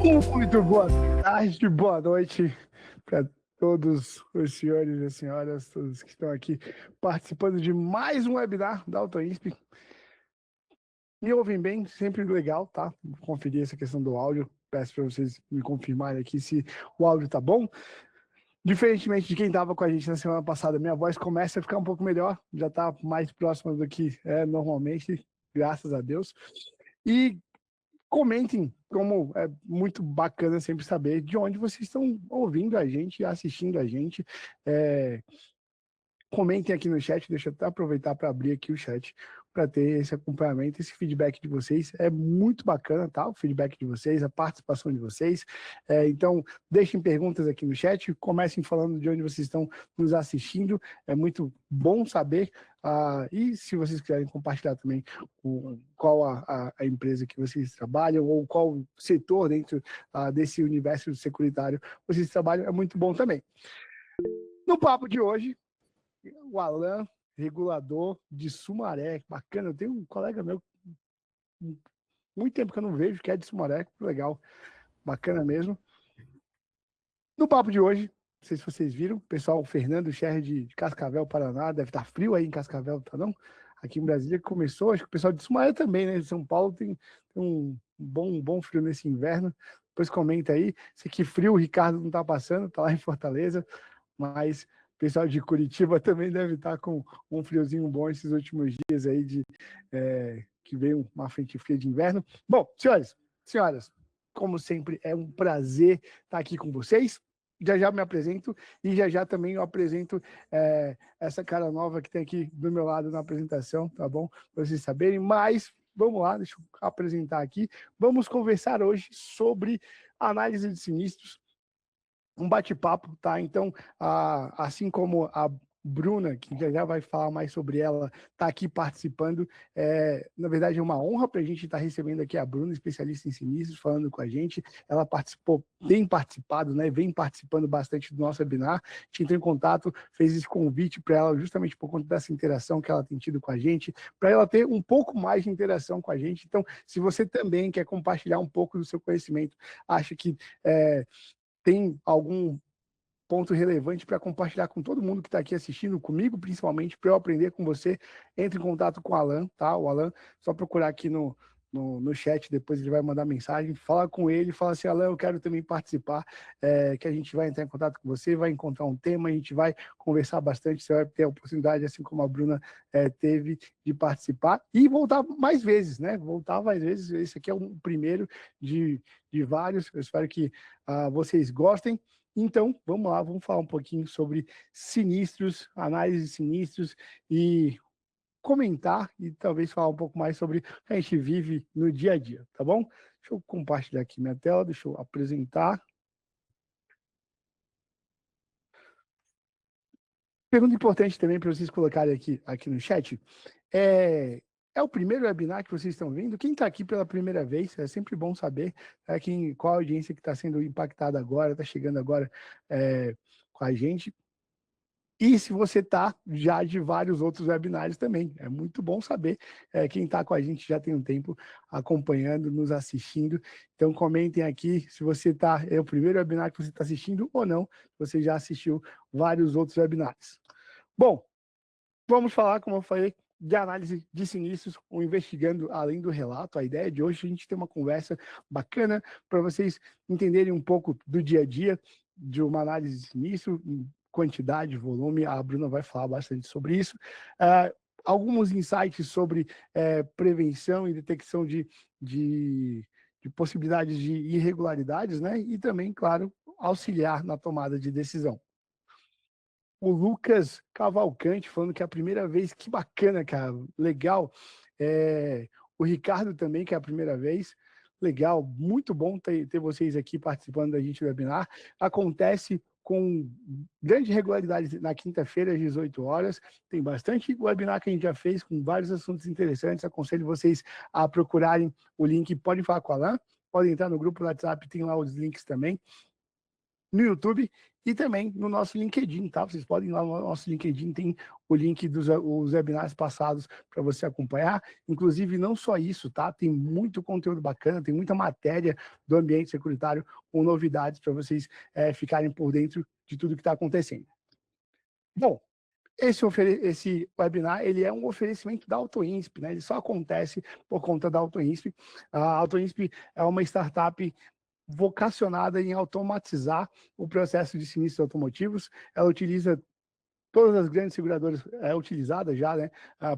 Muito boa tarde, boa noite para todos os senhores e senhoras, todos que estão aqui participando de mais um webinar da AutoInsp. Me ouvem bem, sempre legal, tá? Conferir essa questão do áudio. Peço para vocês me confirmarem aqui se o áudio tá bom. Diferentemente de quem estava com a gente na semana passada, minha voz começa a ficar um pouco melhor, já está mais próxima do que é normalmente, graças a Deus. E comentem, como é muito bacana sempre saber de onde vocês estão ouvindo a gente, assistindo a gente. Comentem aqui no chat, deixa eu até aproveitar para abrir aqui o chat para ter esse acompanhamento, esse feedback de vocês. É muito bacana, tá? O feedback de vocês, a participação de vocês. Então, deixem perguntas aqui no chat, comecem falando de onde vocês estão nos assistindo. É muito bom saber. E se vocês quiserem compartilhar também qual a empresa que vocês trabalham ou qual setor dentro desse universo securitário vocês trabalham, é muito bom também. No papo de hoje, o Alan, regulador de Sumaré, bacana. Eu tenho um colega meu, muito tempo que eu não vejo, que é de Sumaré, legal, bacana mesmo. No papo de hoje, não sei se vocês viram, pessoal, o Fernando Scher de Cascavel, Paraná, deve estar frio aí em Cascavel, tá não? Aqui em Brasília começou, acho que o pessoal de Sumaré também, né? De São Paulo tem um bom frio nesse inverno. Depois comenta aí, se que frio o Ricardo não tá passando, tá lá em Fortaleza, mas o pessoal de Curitiba também deve estar com um friozinho bom esses últimos dias aí que veio uma frente fria de inverno. Bom, senhoras, como sempre, é um prazer estar aqui com vocês. Já me apresento e já também eu apresento essa cara nova que tem aqui do meu lado na apresentação, tá bom? Para vocês saberem, mas vamos lá, deixa eu apresentar aqui. Vamos conversar hoje sobre análise de sinistros, um bate-papo, tá? Então, assim como a Bruna, que já vai falar mais sobre ela, está aqui participando. Na verdade, é uma honra para a gente estar recebendo aqui a Bruna, especialista em sinistros, falando com a gente. Ela tem participado, né? Vem participando bastante do nosso webinar. A gente entrou em contato, fez esse convite para ela justamente por conta dessa interação que ela tem tido com a gente, para ela ter um pouco mais de interação com a gente. Então, se você também quer compartilhar um pouco do seu conhecimento, acha que tem algum ponto relevante para compartilhar com todo mundo que está aqui assistindo, comigo principalmente, para eu aprender com você, entre em contato com o Alan, tá? O Alan, só procurar aqui no chat, depois ele vai mandar mensagem, fala com ele, fala assim, Alan, eu quero também participar, que a gente vai entrar em contato com você, vai encontrar um tema, a gente vai conversar bastante, você vai ter a oportunidade, assim como a Bruna teve, de participar e voltar mais vezes, né? Voltar mais vezes, esse aqui é o primeiro de vários, eu espero que vocês gostem. Então, vamos lá, vamos falar um pouquinho sobre sinistros, análise de sinistros e comentar e talvez falar um pouco mais sobre o que a gente vive no dia a dia, tá bom? Deixa eu compartilhar aqui minha tela, deixa eu apresentar. Pergunta importante também para vocês colocarem aqui no chat. É o primeiro webinar que vocês estão vendo? Quem está aqui pela primeira vez? É sempre bom saber qual a audiência que está sendo impactada agora, está chegando agora com a gente. E se você está já de vários outros webinários também, é muito bom saber quem está com a gente já tem um tempo acompanhando, nos assistindo. Então comentem aqui se você é o primeiro webinar que você está assistindo ou não, você já assistiu vários outros webinários. Bom, vamos falar, como eu falei, de análise de sinistros, ou investigando além do relato. A ideia de hoje é a gente ter uma conversa bacana para vocês entenderem um pouco do dia a dia de uma análise de sinistro, quantidade, volume, a Bruna vai falar bastante sobre isso. Alguns insights sobre prevenção e detecção de possibilidades de irregularidades, né? E também, claro, auxiliar na tomada de decisão. O Lucas Cavalcante falando que é a primeira vez, que bacana, cara, legal. O Ricardo também, que é a primeira vez. Legal, muito bom ter vocês aqui participando da gente do webinar. Acontece com grande regularidade na quinta-feira, às 18 horas. Tem bastante webinar que a gente já fez com vários assuntos interessantes. Aconselho vocês a procurarem o link. Podem falar com a Alan, podem entrar no grupo do WhatsApp, tem lá os links também. no YouTube e também no nosso LinkedIn, tá? Vocês podem ir lá no nosso LinkedIn, tem o link dos os webinars passados para você acompanhar. Inclusive, não só isso, tá? Tem muito conteúdo bacana, tem muita matéria do ambiente securitário com novidades para vocês ficarem por dentro de tudo que está acontecendo. Bom, esse webinar ele é um oferecimento da AutoInsp, né? Ele só acontece por conta da AutoInsp. A AutoInsp é uma startup vocacionada em automatizar o processo de sinistros automotivos. Ela utiliza todas as grandes seguradoras, é utilizada já, né,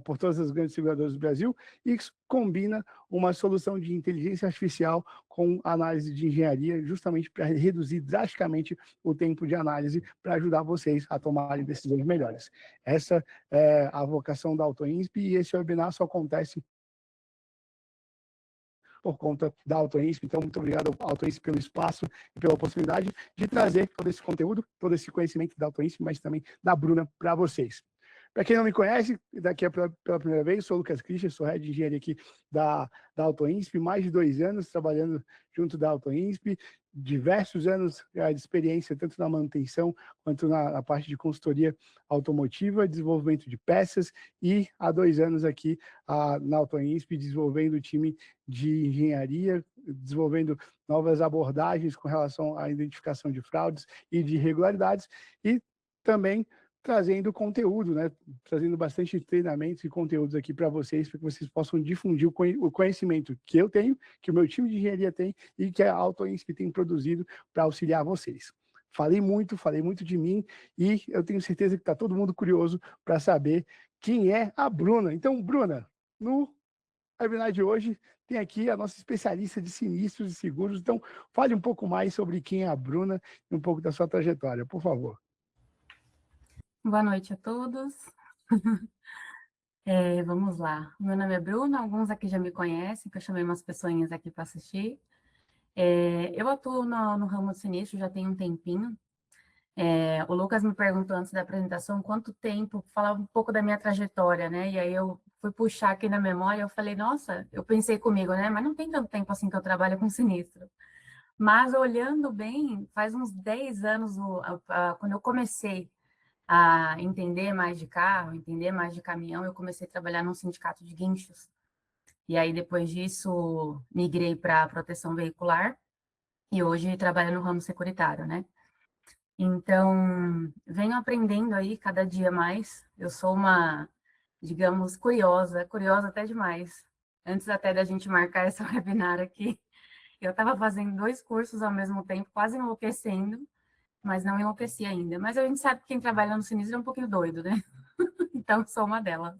por todas as grandes seguradoras do Brasil, e combina uma solução de inteligência artificial com análise de engenharia, justamente para reduzir drasticamente o tempo de análise, para ajudar vocês a tomarem decisões melhores. Essa é a vocação da AutoInsp, e esse webinar só acontece por conta da AutoInsp. Então, muito obrigado ao AutoInsp pelo espaço e pela oportunidade de trazer todo esse conteúdo, todo esse conhecimento da AutoInsp, mas também da Bruna para vocês. Para quem não me conhece, daqui pela primeira vez, sou o Lucas Christian, sou head de engenharia aqui da AutoInsp, mais de 2 anos trabalhando junto da AutoInsp, diversos anos de experiência, tanto na manutenção quanto na parte de consultoria automotiva, desenvolvimento de peças, e há 2 anos aqui na AutoInsp, desenvolvendo o time de engenharia, desenvolvendo novas abordagens com relação à identificação de fraudes e de irregularidades, e também trazendo conteúdo, né? Trazendo bastante treinamentos e conteúdos aqui para vocês possam difundir o conhecimento que eu tenho, que o meu time de engenharia tem e que a AutoInsp tem produzido para auxiliar vocês. Falei muito de mim, e eu tenho certeza que está todo mundo curioso para saber quem é a Bruna. Então, Bruna, no webinar de hoje tem aqui a nossa especialista de sinistros e seguros. Então, fale um pouco mais sobre quem é a Bruna e um pouco da sua trajetória, por favor. Boa noite a todos. Vamos lá. Meu nome é Bruna, alguns aqui já me conhecem, que eu chamei umas pessoinhas aqui para assistir. Eu atuo no ramo de sinistro já tem um tempinho. O Lucas me perguntou antes da apresentação quanto tempo, falar um pouco da minha trajetória, né? E aí eu fui puxar aqui na memória, eu falei, nossa, eu pensei comigo, né? Mas não tem tanto tempo assim que eu trabalho com sinistro. Mas olhando bem, faz uns 10 anos, quando eu comecei a entender mais de carro, entender mais de caminhão, eu comecei a trabalhar num sindicato de guinchos. E aí, depois disso, migrei para proteção veicular e hoje trabalho no ramo securitário, né? Então, venho aprendendo aí cada dia mais. Eu sou uma, digamos, curiosa até demais. Antes até da gente marcar essa webinar aqui, eu estava fazendo 2 cursos ao mesmo tempo, quase enlouquecendo, mas não enlouqueci ainda. Mas a gente sabe que quem trabalha no sinistro é um pouquinho doido, né? Então, sou uma delas.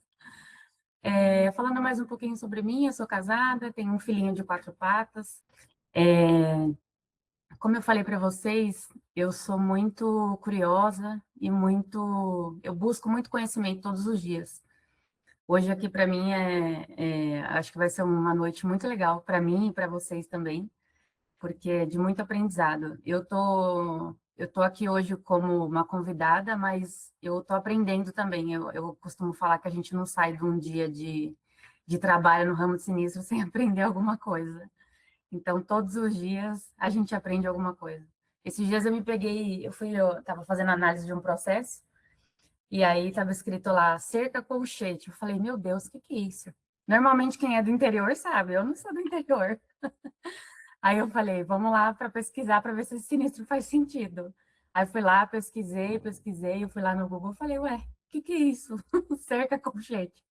Falando mais um pouquinho sobre mim, eu sou casada, tenho um filhinho de 4 patas. Como eu falei para vocês, eu sou muito curiosa e eu busco muito conhecimento todos os dias. Hoje aqui para mim acho que vai ser uma noite muito legal para mim e para vocês também, porque é de muito aprendizado. Eu tô aqui hoje como uma convidada, mas eu tô aprendendo também. Eu costumo falar que a gente não sai de um dia de trabalho no ramo de sinistro sem aprender alguma coisa. Então, todos os dias a gente aprende alguma coisa. Esses dias eu me peguei, eu estava fazendo análise de um processo, e aí estava escrito lá, cerca colchete. Eu falei, meu Deus, o que que é isso? Normalmente quem é do interior sabe, eu não sou do interior. Aí eu falei, vamos lá para pesquisar para ver se esse sinistro faz sentido. Aí fui lá, pesquisei, eu fui lá no Google e falei, ué, o que que é isso? Cerca colchete.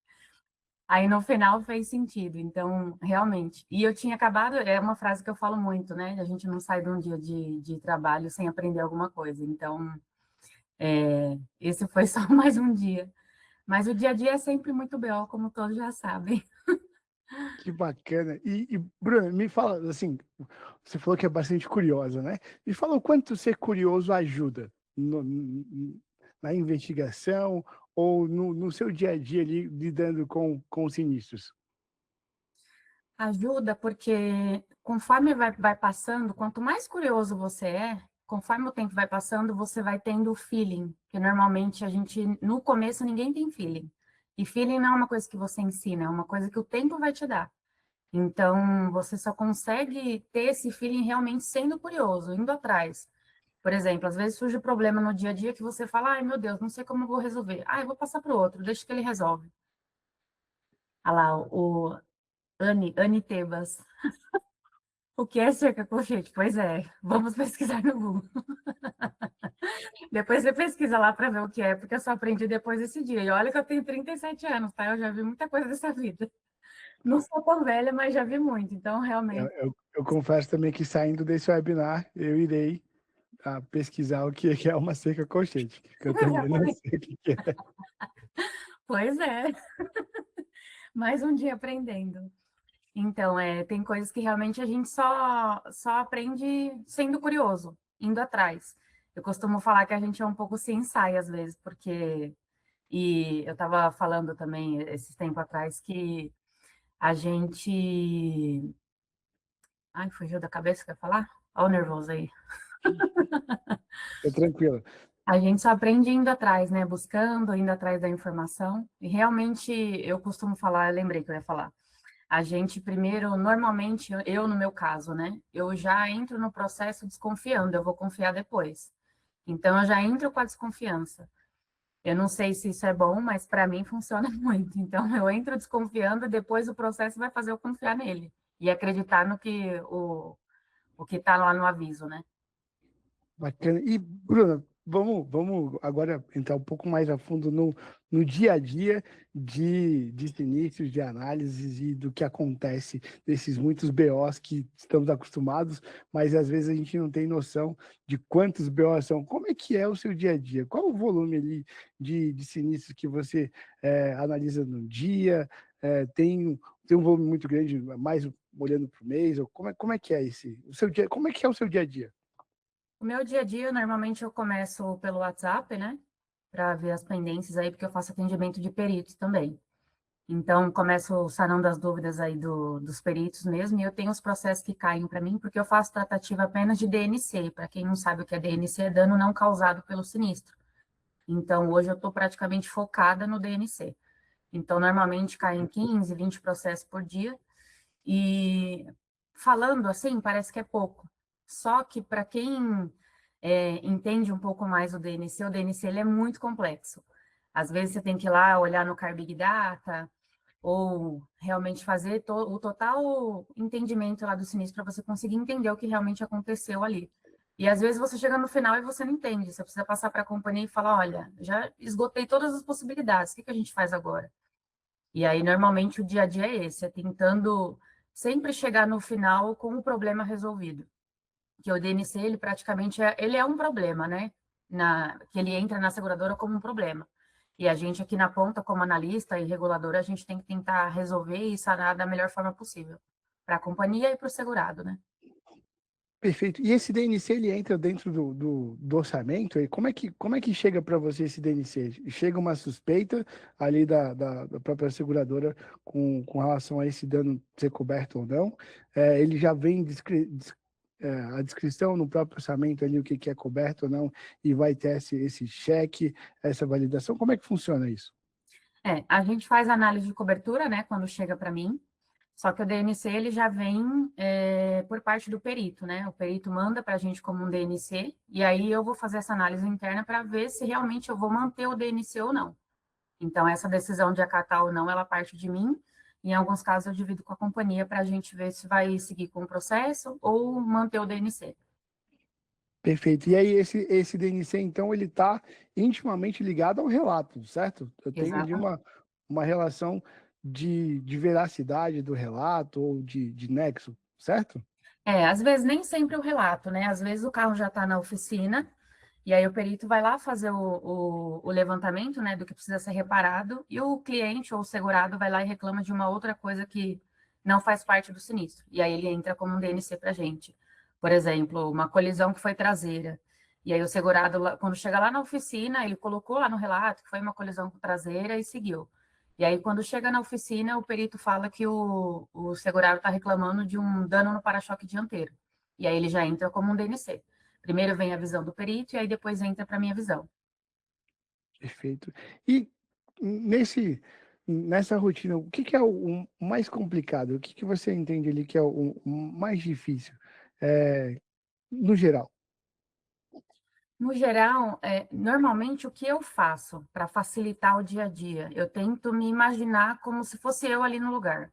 Aí no final fez sentido, então, realmente. E eu tinha acabado, é uma frase que eu falo muito, né? A gente não sai de um dia de trabalho sem aprender alguma coisa. Então, esse foi só mais um dia. Mas o dia a dia é sempre muito BO, como todos já sabem. Que bacana. Bruno, me fala, assim, você falou que é bastante curiosa, né? Me fala o quanto ser curioso ajuda na investigação ou no seu dia a dia ali, lidando com os sinistros. Ajuda porque conforme vai passando, quanto mais curioso você conforme o tempo vai passando, você vai tendo o feeling, que normalmente no começo, ninguém tem feeling. E feeling não é uma coisa que você ensina, é uma coisa que o tempo vai te dar. Então, você só consegue ter esse feeling realmente sendo curioso, indo atrás. Por exemplo, às vezes surge problema no dia a dia que você fala, ai meu Deus, não sei como eu vou resolver. Ah, eu vou passar para o outro, deixa que ele resolve. Olha lá, o Anne Tebas. O que é cerca colchete? Pois é, vamos pesquisar no Google. Depois você pesquisa lá para ver o que é, porque eu só aprendi depois desse dia. E olha que eu tenho 37 anos, tá? Eu já vi muita coisa dessa vida. Não sou tão velha, mas já vi muito. Então, Eu, realmente. eu, eu confesso também que saindo desse webinar, eu irei pesquisar o que é uma cerca colchete, que eu também não sei o que é. Pois é. Mais um dia aprendendo. Então, tem coisas que realmente a gente só aprende sendo curioso, indo atrás. Eu costumo falar que a gente é um pouco cientista às vezes, porque... E eu estava falando também, esse tempo atrás, que a gente... Ai, fugiu da cabeça, quer falar? Olha o nervoso aí. É tranquilo. A gente só aprende indo atrás, né? Buscando, indo atrás da informação. E realmente, eu costumo falar, eu lembrei que eu ia falar. A gente primeiro, normalmente, eu no meu caso, né? Eu já entro no processo desconfiando, eu vou confiar depois. Então, eu já entro com a desconfiança. Eu não sei se isso é bom, mas para mim funciona muito. Então, eu entro desconfiando e depois o processo vai fazer eu confiar nele e acreditar no que o que está lá no aviso, né? Bacana. E, Bruna, vamos agora entrar um pouco mais a fundo no dia a dia de sinistros, de análises e do que acontece desses muitos BOs que estamos acostumados, mas às vezes a gente não tem noção de quantos BOs são. Como é que é o seu dia a dia? Qual o volume ali de sinistros que você analisa no dia? Tem um volume muito grande, mais olhando para o mês? Ou como é que é o seu dia? Como é que é o seu dia a dia? O meu dia a dia, normalmente eu começo pelo WhatsApp, né? Para ver as pendências aí, porque eu faço atendimento de peritos também. Então, começo sanando as dúvidas aí dos peritos mesmo, e eu tenho os processos que caem para mim, porque eu faço tratativa apenas de DNC. Para quem não sabe o que é DNC, é dano não causado pelo sinistro. Então, hoje eu estou praticamente focada no DNC. Então, normalmente caem 15, 20 processos por dia, e falando assim, parece que é pouco. Só que para quem entende um pouco mais o DNC ele é muito complexo. Às vezes você tem que ir lá olhar no Car Big Data, ou realmente fazer o total entendimento lá do sinistro para você conseguir entender o que realmente aconteceu ali. E às vezes você chega no final e você não entende, você precisa passar para a companhia e falar, olha, já esgotei todas as possibilidades, o que a gente faz agora? E aí, normalmente, o dia a dia é esse, é tentando sempre chegar no final com o problema resolvido. Que o DNC, ele praticamente ele é um problema, né? Que ele entra na seguradora como um problema. E a gente aqui na ponta, como analista e regulador, a gente tem que tentar resolver e sanar da melhor forma possível. Para a companhia e para o segurado, né? Perfeito. E esse DNC ele entra dentro do orçamento? E como é que chega para você esse DNC? Chega uma suspeita ali da própria seguradora com relação a esse dano ser coberto ou não? Ele já vem a descrição no próprio orçamento ali, o que é coberto ou não, e vai ter esse cheque, essa validação? Como é que funciona isso? A gente faz análise de cobertura, né, quando chega para mim, só que o DNC ele já vem por parte do perito, né? O perito manda para a gente como um DNC, e aí eu vou fazer essa análise interna para ver se realmente eu vou manter o DNC ou não. Então, essa decisão de acatar ou não, ela parte de mim. Em alguns casos, eu divido com a companhia para a gente ver se vai seguir com o processo ou manter o DNC. Perfeito. E aí, esse DNC, então, ele está intimamente ligado ao relato, certo? Eu tenho ali Exatamente. uma relação de veracidade do relato ou de nexo, certo? Às vezes nem sempre o relato, né? Às vezes o carro já está na oficina, e aí o perito vai lá fazer o levantamento, né, do que precisa ser reparado, e o cliente ou o segurado vai lá e reclama de uma outra coisa que não faz parte do sinistro. E aí ele entra como um DNC para a gente. Por exemplo, uma colisão que foi traseira. E aí o segurado, quando chega lá na oficina, ele colocou lá no relato que foi uma colisão traseira e seguiu. E aí, quando chega na oficina, o perito fala que o segurado está reclamando de um dano no para-choque dianteiro. E aí ele já entra como um DNC. Primeiro vem a visão do perito e aí depois entra para a minha visão. Perfeito. E nessa rotina, o que é o mais complicado? O que você entende ali que é o mais difícil, no geral? No geral, normalmente o que eu faço para facilitar o dia a dia? Eu tento me imaginar como se fosse eu ali no lugar,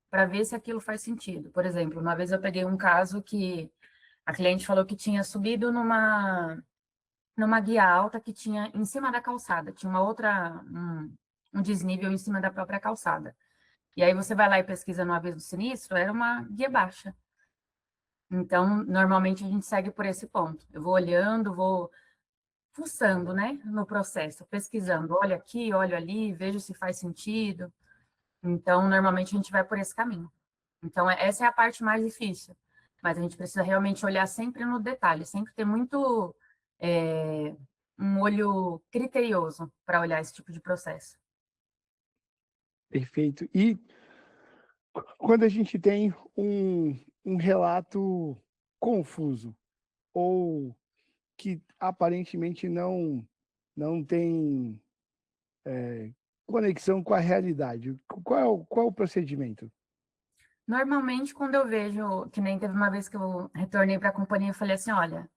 para ver se aquilo faz sentido. Por exemplo, uma vez eu peguei um caso que a cliente falou que tinha subido numa guia alta que tinha em cima da calçada, tinha um desnível em cima da própria calçada. E aí você vai lá e pesquisa no aviso do sinistro, era uma guia baixa. Então, normalmente a gente segue por esse ponto. Eu vou olhando, vou fuçando, né, no processo, pesquisando, olha aqui, olho ali, vejo se faz sentido. Então, normalmente a gente vai por esse caminho. Então, essa é a parte mais difícil. Mas a gente precisa realmente olhar sempre no detalhe, sempre ter muito um olho criterioso para olhar esse tipo de processo. Perfeito. E quando a gente tem um relato confuso ou que aparentemente não tem conexão com a realidade, qual é o procedimento? Normalmente, quando eu vejo, que nem teve uma vez que eu retornei para a companhia, eu falei assim, olha,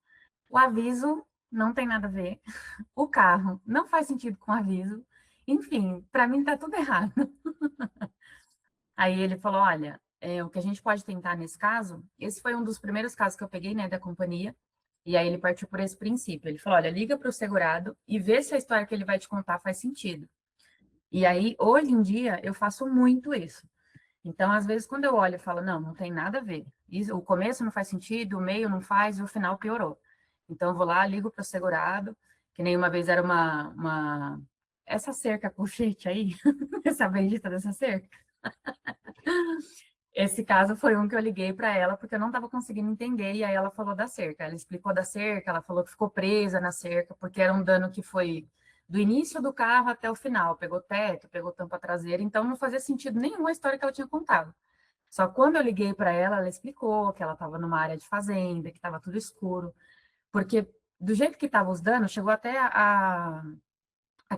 o aviso não tem nada a ver, o carro não faz sentido com o aviso, enfim, para mim está tudo errado. Aí ele falou, olha, o que a gente pode tentar nesse caso, esse foi um dos primeiros casos que eu peguei, né, da companhia, e aí ele partiu por esse princípio. Ele falou, olha, liga para o segurado e vê se a história que ele vai te contar faz sentido. E aí, hoje em dia, eu faço muito isso. Então, às vezes, quando eu olho, eu falo, não, não tem nada a ver. O começo não faz sentido, o meio não faz, e o final piorou. Então, eu vou lá, ligo para o segurado, que nem uma vez era essa cerca colchete aí, essa bendita dessa cerca. Esse caso foi um que eu liguei para ela porque eu não estava conseguindo entender, e aí ela falou da cerca. Ela explicou da cerca, ela falou que ficou presa na cerca, porque era um dano que foi do início do carro até o final. Pegou teto, pegou tampa traseira, então não fazia sentido nenhum a história que ela tinha contado. Só que quando eu liguei para ela, ela explicou que ela estava numa área de fazenda, que estava tudo escuro, porque do jeito que estavam os danos, chegou até a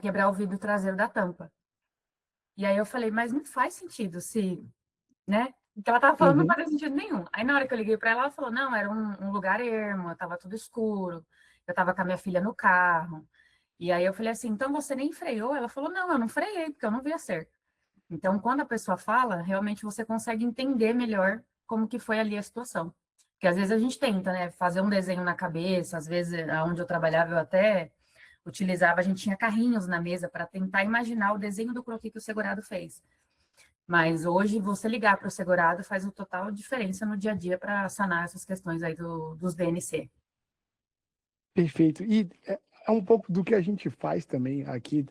quebrar o vidro traseiro da tampa. E aí eu falei, mas não faz sentido se, né? O que ela estava falando não Uhum. fazia sentido nenhum. Aí na hora que eu liguei para ela, ela falou, não, era um lugar ermo, estava tudo escuro, eu estava com a minha filha no carro. E aí eu falei assim, então você nem freou? Ela falou, não, eu não freiei, porque eu não vi a cerca. Então, quando a pessoa fala, realmente você consegue entender melhor como que foi ali a situação. Porque às vezes a gente tenta, né, fazer um desenho na cabeça, às vezes onde eu trabalhava eu até utilizava, a gente tinha carrinhos na mesa para tentar imaginar o desenho do croquis que o segurado fez. Mas hoje você ligar para o segurado faz uma total diferença no dia a dia para sanar essas questões aí dos DNC. Perfeito. E é um pouco do que a gente faz também aqui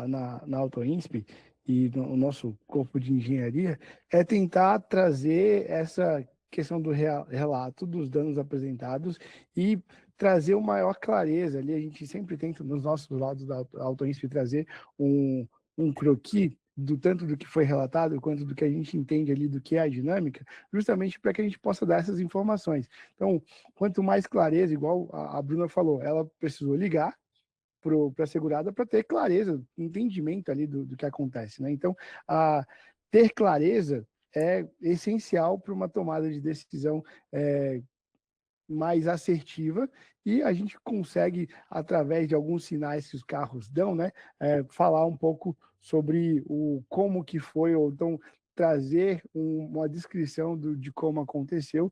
na AutoInsp e no nosso corpo de engenharia, é tentar trazer essa questão do relato dos danos apresentados e trazer uma maior clareza ali. A gente sempre tenta, nos nossos lados da AutoInsp, trazer um croquis do tanto do que foi relatado quanto do que a gente entende ali do que é a dinâmica, justamente para que a gente possa dar essas informações. Então, quanto mais clareza, igual a Bruna falou, ela precisou ligar para a segurada para ter clareza, entendimento ali do que acontece, né? Então, ter clareza é essencial para uma tomada de decisão mais assertiva, e a gente consegue, através de alguns sinais que os carros dão, né, falar um pouco sobre o como que foi, ou então trazer uma descrição de como aconteceu.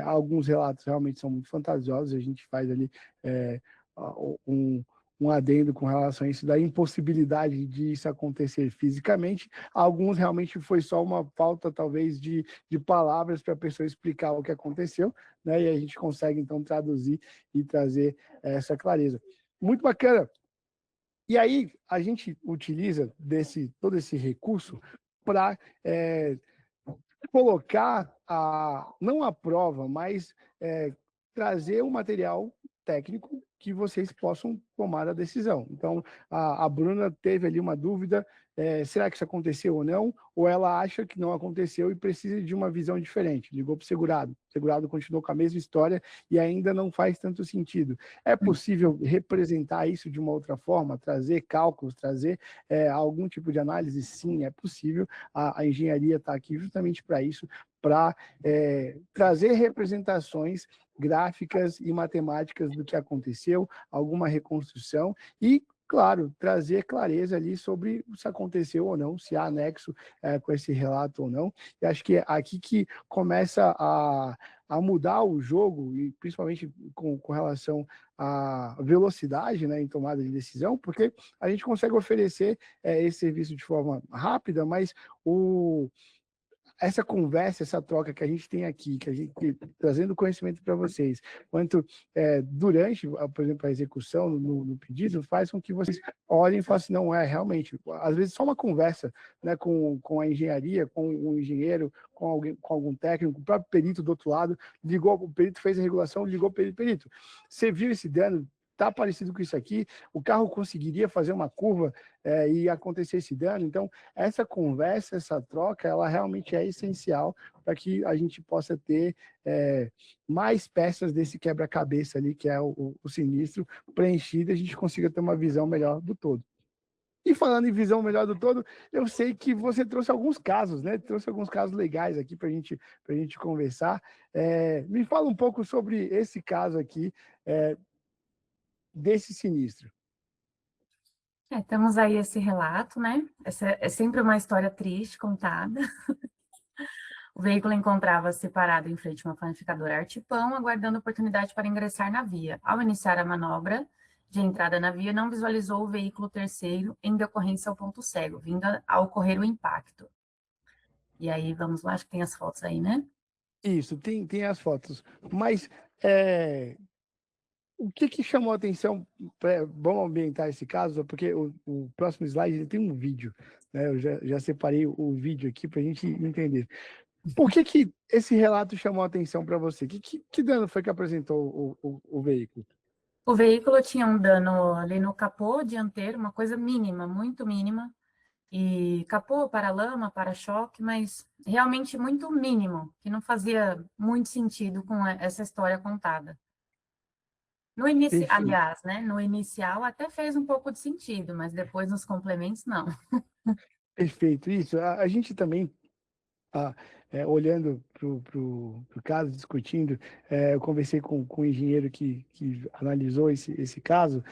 Alguns relatos realmente são muito fantasiosos, a gente faz ali um, um adendo com relação a isso, da impossibilidade de isso acontecer fisicamente. Alguns realmente foi só uma falta, talvez, de palavras para a pessoa explicar o que aconteceu, né? E a gente consegue, então, traduzir e trazer essa clareza. Muito bacana. E aí, a gente utiliza todo esse recurso para colocar, não a prova, mas trazer o material técnico que vocês possam tomar a decisão. Então, a Bruna teve ali uma dúvida, será que isso aconteceu ou não? Ou ela acha que não aconteceu e precisa de uma visão diferente? Ligou para o segurado continuou com a mesma história e ainda não faz tanto sentido. É possível representar isso de uma outra forma, trazer cálculos, trazer algum tipo de análise? Sim, é possível. A engenharia está aqui justamente para isso, para trazer representações gráficas e matemáticas do que aconteceu, alguma reconstrução e, claro, trazer clareza ali sobre se aconteceu ou não, se há anexo com esse relato ou não. E acho que é aqui que começa a mudar o jogo, e principalmente com relação à velocidade, né, em tomada de decisão, porque a gente consegue oferecer esse serviço de forma rápida, mas essa conversa, essa troca que a gente tem aqui, que a gente trazendo conhecimento para vocês, quanto durante, por exemplo, a execução no pedido, faz com que vocês olhem e falem assim, não é realmente, às vezes só uma conversa, né, com a engenharia, com um engenheiro, com alguém, com algum técnico, o próprio perito do outro lado, ligou, o perito fez a regulação, ligou o perito, você viu esse dano? Tá parecido com isso aqui, o carro conseguiria fazer uma curva e acontecer esse dano. Então, essa conversa, essa troca, ela realmente é essencial para que a gente possa ter mais peças desse quebra-cabeça ali, que é o sinistro, preenchido, e a gente consiga ter uma visão melhor do todo. E falando em visão melhor do todo, eu sei que você trouxe alguns casos, né? Trouxe alguns casos legais aqui para a gente conversar. Me fala um pouco sobre esse caso aqui, desse sinistro. Temos aí esse relato, né? Essa é sempre uma história triste contada. O veículo encontrava-se parado em frente a uma panificadora Artipão, aguardando oportunidade para ingressar na via. Ao iniciar a manobra de entrada na via, não visualizou o veículo terceiro em decorrência ao ponto cego, vindo a ocorrer o impacto. E aí, vamos lá, acho que tem as fotos aí, né? Isso, tem as fotos. Mas o que chamou a atenção, vamos ambientar esse caso, porque o próximo slide ele tem um vídeo, né? Eu já separei o vídeo aqui para a gente entender. Por que esse relato chamou a atenção para você? Que dano foi que apresentou o veículo? O veículo tinha um dano ali no capô dianteiro, uma coisa mínima, muito mínima, e capô, para-lama, para-choque, mas realmente muito mínimo, que não fazia muito sentido com essa história contada. No início, Perfeito, aliás, né, no inicial até fez um pouco de sentido, mas depois nos complementos, não. perfeito. Isso, a gente também, olhando para o caso, discutindo, eu conversei com um engenheiro que analisou esse caso,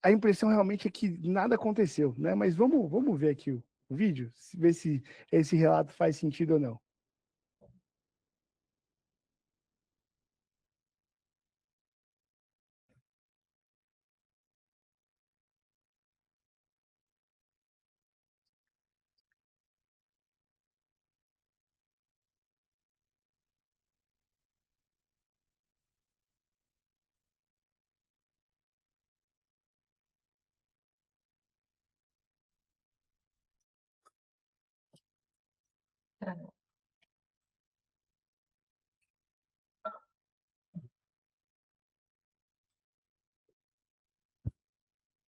a impressão realmente é que nada aconteceu, né? Mas vamos ver aqui o vídeo, ver se esse relato faz sentido ou não.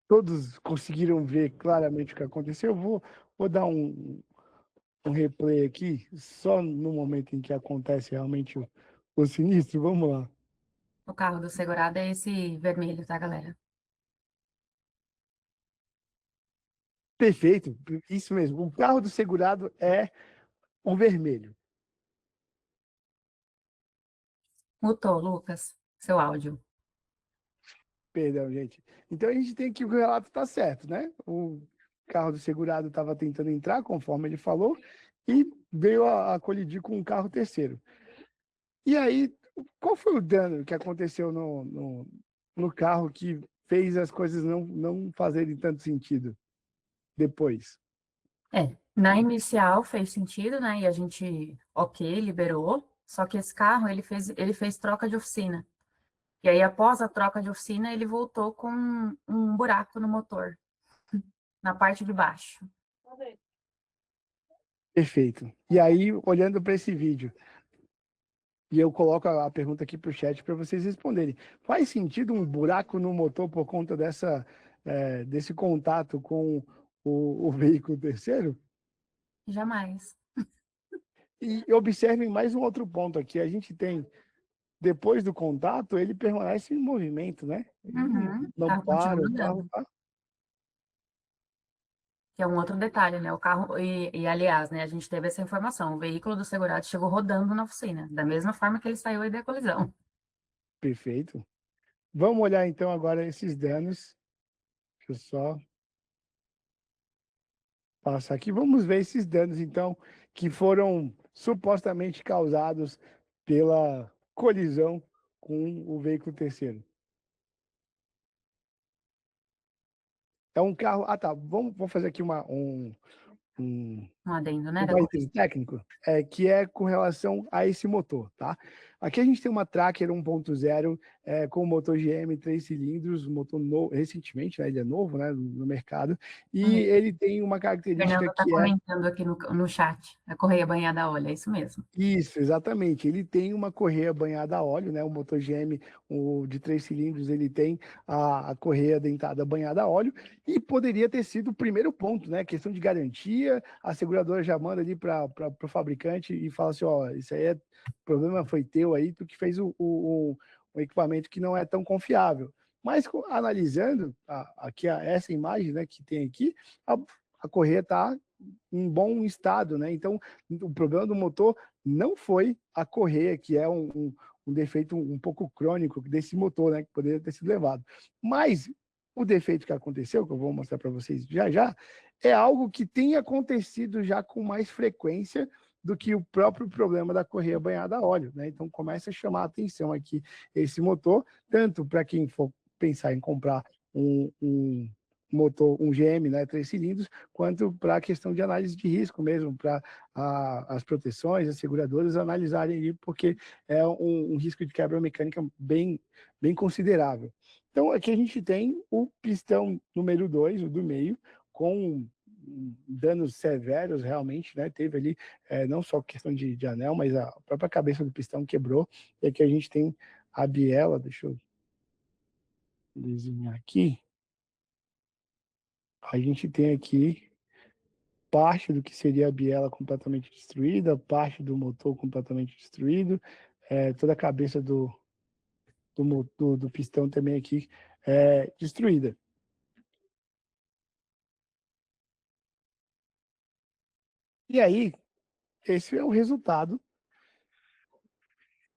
Todos conseguiram ver claramente o que aconteceu. Vou dar um replay aqui, só no momento em que acontece realmente o sinistro. Vamos lá. O carro do segurado é esse vermelho, tá, galera? Perfeito, isso mesmo. O carro do segurado é o vermelho. Mutou, Lucas, seu áudio. Perdão, gente. Então a gente tem que o relato está certo, né? O carro do segurado estava tentando entrar, conforme ele falou, e veio a colidir com um carro terceiro. E aí, qual foi o dano que aconteceu no carro que fez as coisas não fazerem tanto sentido depois? Na inicial fez sentido, né? E a gente, ok, liberou. Só que esse carro, ele fez troca de oficina. E aí, após a troca de oficina, ele voltou com um buraco no motor, na parte de baixo. Perfeito. E aí, olhando para esse vídeo, e eu coloco a pergunta aqui para o chat para vocês responderem. Faz sentido um buraco no motor por conta desse contato com o veículo terceiro? Jamais. E observem mais um outro ponto aqui. A gente tem, depois do contato, ele permanece em movimento, né? Ele Uhum. O não carro continua para, o carro andando. tá. que é um outro detalhe, né? O carro, aliás, né, a gente teve essa informação, o veículo do segurado chegou rodando na oficina, da mesma forma que ele saiu aí da colisão. Perfeito. Vamos olhar então agora esses danos. Deixa eu só passar aqui. Vamos ver esses danos então que foram supostamente causados pela colisão com o veículo terceiro. É um carro. Ah, tá. Vamos fazer aqui um Um adendo, né, um da parêntese corrida. técnico, que é com relação a esse motor, tá? Aqui a gente tem uma Tracker 1.0 com motor GM 3 cilindros, motor novo, recentemente, né, ele é novo, né, no mercado, e ele tem uma O característica Fernando está que é comentando aqui no chat, a correia banhada a óleo, é isso mesmo. isso, exatamente. Ele tem uma correia banhada a óleo, né? O motor GM de 3 cilindros, ele tem a correia dentada banhada a óleo e poderia ter sido o primeiro ponto, né? Questão de garantia, a seguradora já manda ali para o fabricante e fala assim, ó, isso aí o problema foi teu aí, tu que fez o equipamento que não é tão confiável. Mas analisando aqui essa imagem, né, que tem aqui, a correia está em bom estado, né? Então, o problema do motor não foi a correia, que é um defeito um pouco crônico desse motor, né? Que poderia ter sido levado. Mas o defeito que aconteceu, que eu vou mostrar para vocês já já, é algo que tem acontecido já com mais frequência do que o próprio problema da correia banhada a óleo, né? Então começa a chamar a atenção aqui esse motor, tanto para quem for pensar em comprar um motor, um GM, né, 3 cilindros, quanto para a questão de análise de risco mesmo, para as proteções, as seguradoras analisarem ali, porque é um risco de quebra mecânica bem considerável. Então, aqui a gente tem o pistão número 2, o do meio, com danos severos realmente, né? Teve ali não só questão de anel, mas a própria cabeça do pistão quebrou. E aqui a gente tem a biela, deixa eu desenhar aqui. A gente tem aqui parte do que seria a biela completamente destruída, parte do motor completamente destruído, toda a cabeça do pistão também aqui destruída. E aí, esse é o resultado.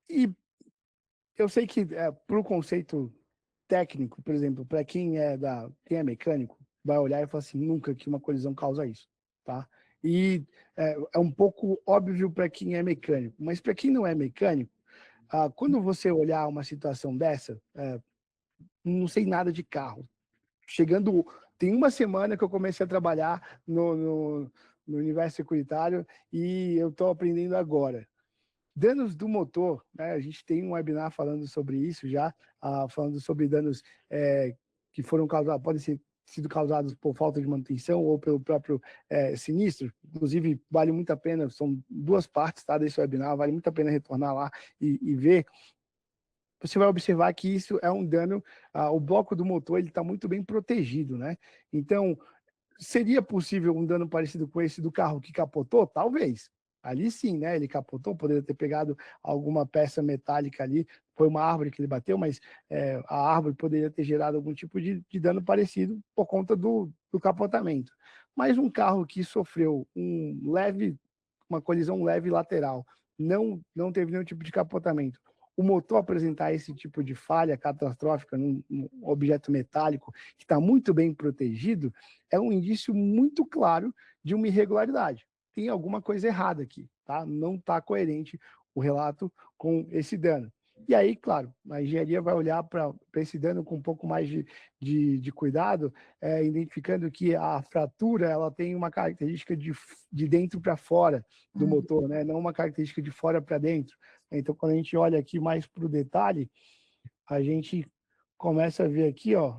E eu sei que para o conceito técnico, por exemplo, para quem é mecânico, vai olhar e falar assim, nunca que uma colisão causa isso, tá? E é um pouco óbvio para quem é mecânico, mas para quem não é mecânico, quando você olhar uma situação dessa, não sei nada de carro. Chegando, tem uma semana que eu comecei a trabalhar no universo securitário e eu estou aprendendo agora. Danos do motor, né? A gente tem um webinar falando sobre isso já, falando sobre danos que foram causados, podem ser sido causados por falta de manutenção ou pelo próprio sinistro. Inclusive, vale muito a pena, são duas partes, tá, desse webinar, vale muito a pena retornar lá e ver. Você vai observar que isso é um dano, o bloco do motor ele está muito bem protegido, né? Então, seria possível um dano parecido com esse do carro que capotou? Talvez. Ali sim, né? Ele capotou, poderia ter pegado alguma peça metálica ali, foi uma árvore que ele bateu, mas a árvore poderia ter gerado algum tipo de dano parecido por conta do capotamento. Mas um carro que sofreu uma colisão leve lateral, não teve nenhum tipo de capotamento, o motor apresentar esse tipo de falha catastrófica num objeto metálico que está muito bem protegido, é um indício muito claro de uma irregularidade. Tem alguma coisa errada aqui, tá? Não está coerente o relato com esse dano. E aí, claro, a engenharia vai olhar para esse dano com um pouco mais de cuidado, identificando que a fratura ela tem uma característica de dentro para fora do motor, né? Não uma característica de fora para dentro. Então, quando a gente olha aqui mais para o detalhe, a gente começa a ver aqui, ó,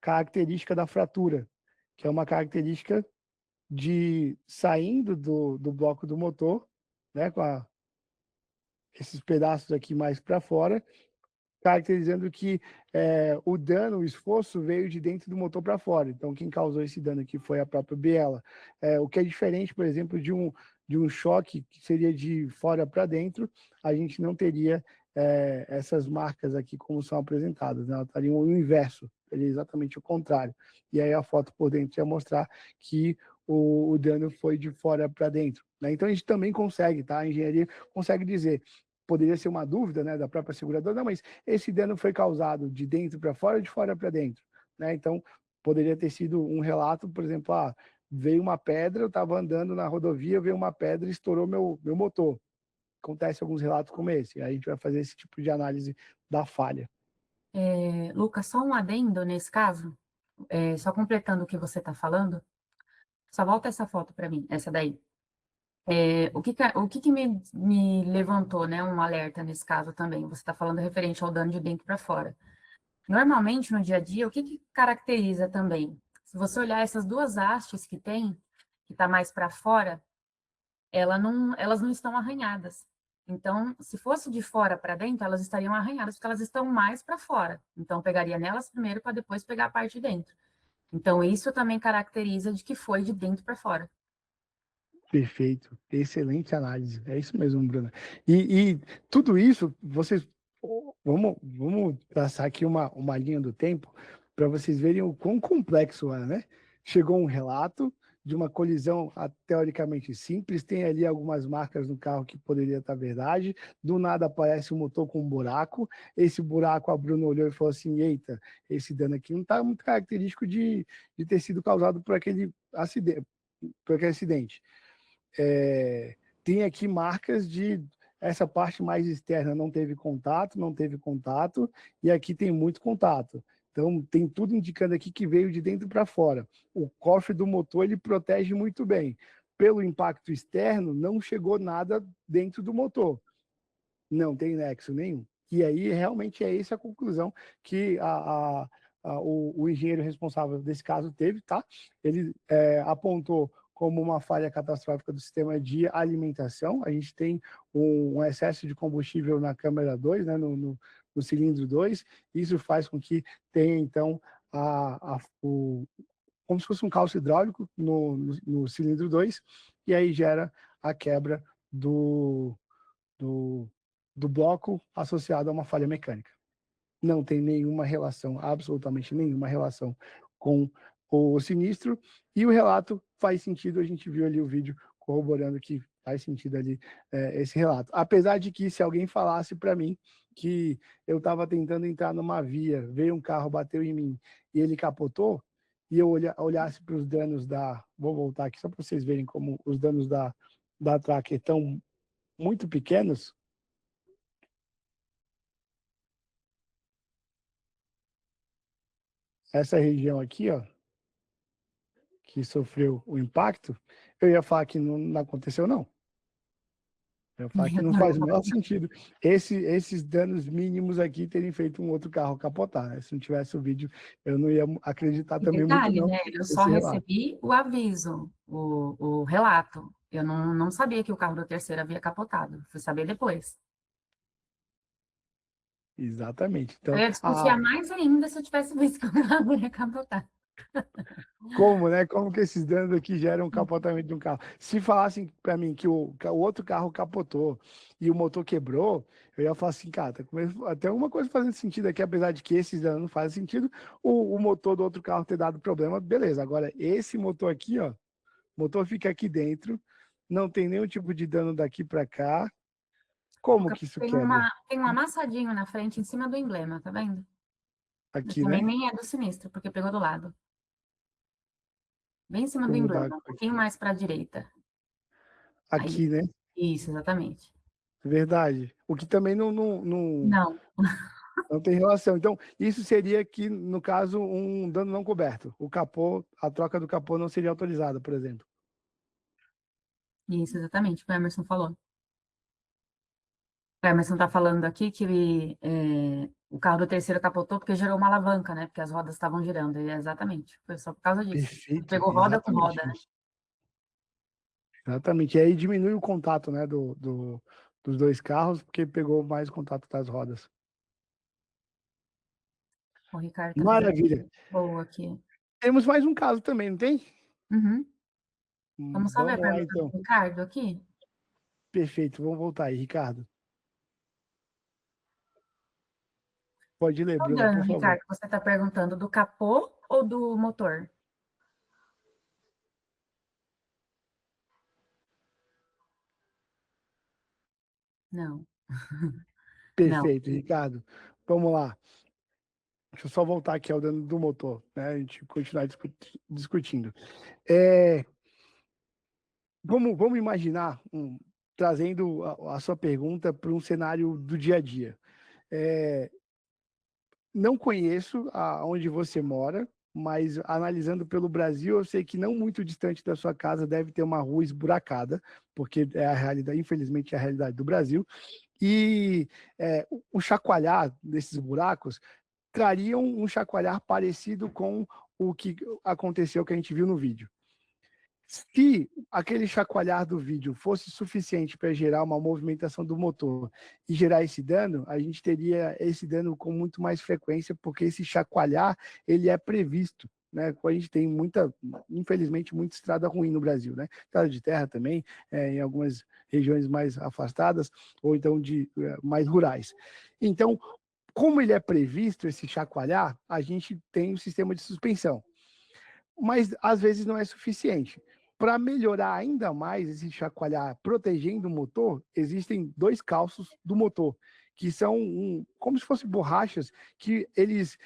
característica da fratura, que é uma característica de saindo do bloco do motor, né, com esses pedaços aqui mais para fora, caracterizando que o dano, o esforço veio de dentro do motor para fora. Então, quem causou esse dano aqui foi a própria biela. O que é diferente, por exemplo, de um choque que seria de fora para dentro, a gente não teria essas marcas aqui como são apresentadas, né? Elas estariam o inverso, seria exatamente o contrário. E aí a foto por dentro ia mostrar que o dano foi de fora para dentro, né? Então a gente também consegue, tá? A engenharia consegue dizer, poderia ser uma dúvida, né, da própria seguradora, não, mas esse dano foi causado de dentro para fora ou de fora para dentro, né? Então poderia ter sido um relato, por exemplo, veio uma pedra, eu estava andando na rodovia, veio uma pedra e estourou meu motor. Acontece alguns relatos como esse. Aí a gente vai fazer esse tipo de análise da falha. Lucas, só um adendo nesse caso, só completando o que você está falando, só volta essa foto para mim, essa daí. O que me levantou, né, um alerta nesse caso também? Você está falando referente ao dano de dentro para fora. Normalmente, no dia a dia, o que caracteriza também? Se você olhar essas duas hastes que tem, que está mais para fora, elas não estão arranhadas. Então, se fosse de fora para dentro, elas estariam arranhadas, porque elas estão mais para fora. Então, pegaria nelas primeiro para depois pegar a parte de dentro. Então, isso também caracteriza de que foi de dentro para fora. Perfeito, excelente análise. É isso mesmo, Bruna. E tudo isso, vocês. Vamos traçar aqui uma linha do tempo para vocês verem o quão complexo é, né? Chegou um relato de uma colisão teoricamente simples, tem ali algumas marcas no carro que poderia estar verdade, do nada aparece um motor com um buraco, esse buraco a Bruna olhou e falou assim, eita, esse dano aqui não está muito característico de ter sido causado por aquele acidente. Tem aqui marcas de essa parte mais externa não teve contato, e aqui tem muito contato. Então, tem tudo indicando aqui que veio de dentro para fora. O cofre do motor, ele protege muito bem. Pelo impacto externo, não chegou nada dentro do motor. Não tem nexo nenhum. E aí, realmente, é essa a conclusão que o engenheiro responsável desse caso teve, tá? Ele apontou como uma falha catastrófica do sistema de alimentação. A gente tem um excesso de combustível na câmara 2, né, no cilindro 2. Isso faz com que tenha, então, como se fosse um calço hidráulico no cilindro 2, e aí gera a quebra do, do bloco associado a uma falha mecânica. Não tem nenhuma relação, absolutamente nenhuma relação com o sinistro, e o relato faz sentido, a gente viu ali o vídeo corroborando que faz sentido ali esse relato. Apesar de que se alguém falasse para mim que eu estava tentando entrar numa via, veio um carro, bateu em mim e ele capotou, e eu olhasse para os danos Vou voltar aqui só para vocês verem como os danos da Tracker estão muito pequenos. Essa região aqui, ó, que sofreu o impacto, eu ia falar que não aconteceu, não. Eu ia falar que não faz o menor sentido esses danos mínimos aqui terem feito um outro carro capotar, né? Se não tivesse o vídeo, eu não ia acreditar também muito, Detalhe, não, né? Eu só esse relato. recebi o aviso, o relato. Eu não sabia que o carro do terceiro havia capotado. Fui saber depois. Exatamente. Eu Então, ia desconfiar mais ainda se eu tivesse visto que o carro ia capotar. como, né? Como que esses danos aqui geram um capotamento de um carro? Se falassem para mim que o outro carro capotou e o motor quebrou, eu ia falar assim, cara, até alguma coisa fazendo sentido aqui, apesar de que esses danos não fazem sentido, o motor do outro carro ter dado problema, beleza. Agora, esse motor aqui, ó, o motor fica aqui dentro, não tem nenhum tipo de dano daqui para cá. Como que isso quebra? Tem um amassadinho na frente, em cima do emblema, tá vendo? Aqui, Também né? nem é do sinistro, porque pegou do lado. Bem em cima do Como dá emblema, um pouquinho mais para a direita. Aí, aqui, né? isso, exatamente. Verdade. O que também Não, não tem relação. Então, isso seria que, no caso, um dano não coberto. O capô, a troca do capô não seria autorizada, por exemplo. isso, exatamente, o que o Emerson falou. O Emerson está falando aqui que o carro do terceiro capotou porque gerou uma alavanca, né? Porque as rodas estavam girando. E exatamente, foi só por causa disso. Perfeito, Pegou roda com exatamente roda, né? isso. Exatamente. E aí diminui o contato, né, dos dois carros, porque pegou mais contato das rodas. O Ricardo está fazendo Maravilha. boa aqui. Temos mais um caso também, não tem? Uhum. Vamos só ver a Vamos lá, pergunta então. do Ricardo aqui. Perfeito. Vamos voltar aí, Ricardo. Pode ler, Qual Bruna, dano, por favor. Ricardo? Você está perguntando do capô ou do motor? Não, não. Perfeito, Ricardo. Vamos lá. Deixa eu só voltar aqui ao dano do motor, né? A gente continuar discutindo. É, vamos imaginar, trazendo a sua pergunta para um cenário do dia a dia. Não conheço onde você mora, mas analisando pelo Brasil, eu sei que não muito distante da sua casa deve ter uma rua esburacada, porque é a realidade, infelizmente, é a realidade do Brasil. E o chacoalhar desses buracos traria um chacoalhar parecido com o que aconteceu, que a gente viu no vídeo. Se aquele chacoalhar do vídeo fosse suficiente para gerar uma movimentação do motor e gerar esse dano, a gente teria esse dano com muito mais frequência, porque esse chacoalhar ele é previsto, né? A gente tem infelizmente, muita estrada ruim no Brasil, né? Estrada de terra também, em algumas regiões mais afastadas ou então mais rurais. Então, como ele é previsto esse chacoalhar, a gente tem um sistema de suspensão, mas às vezes não é suficiente. Para melhorar ainda mais esse chacoalhar protegendo o motor, existem dois calços do motor, que são como se fossem borrachas, que eles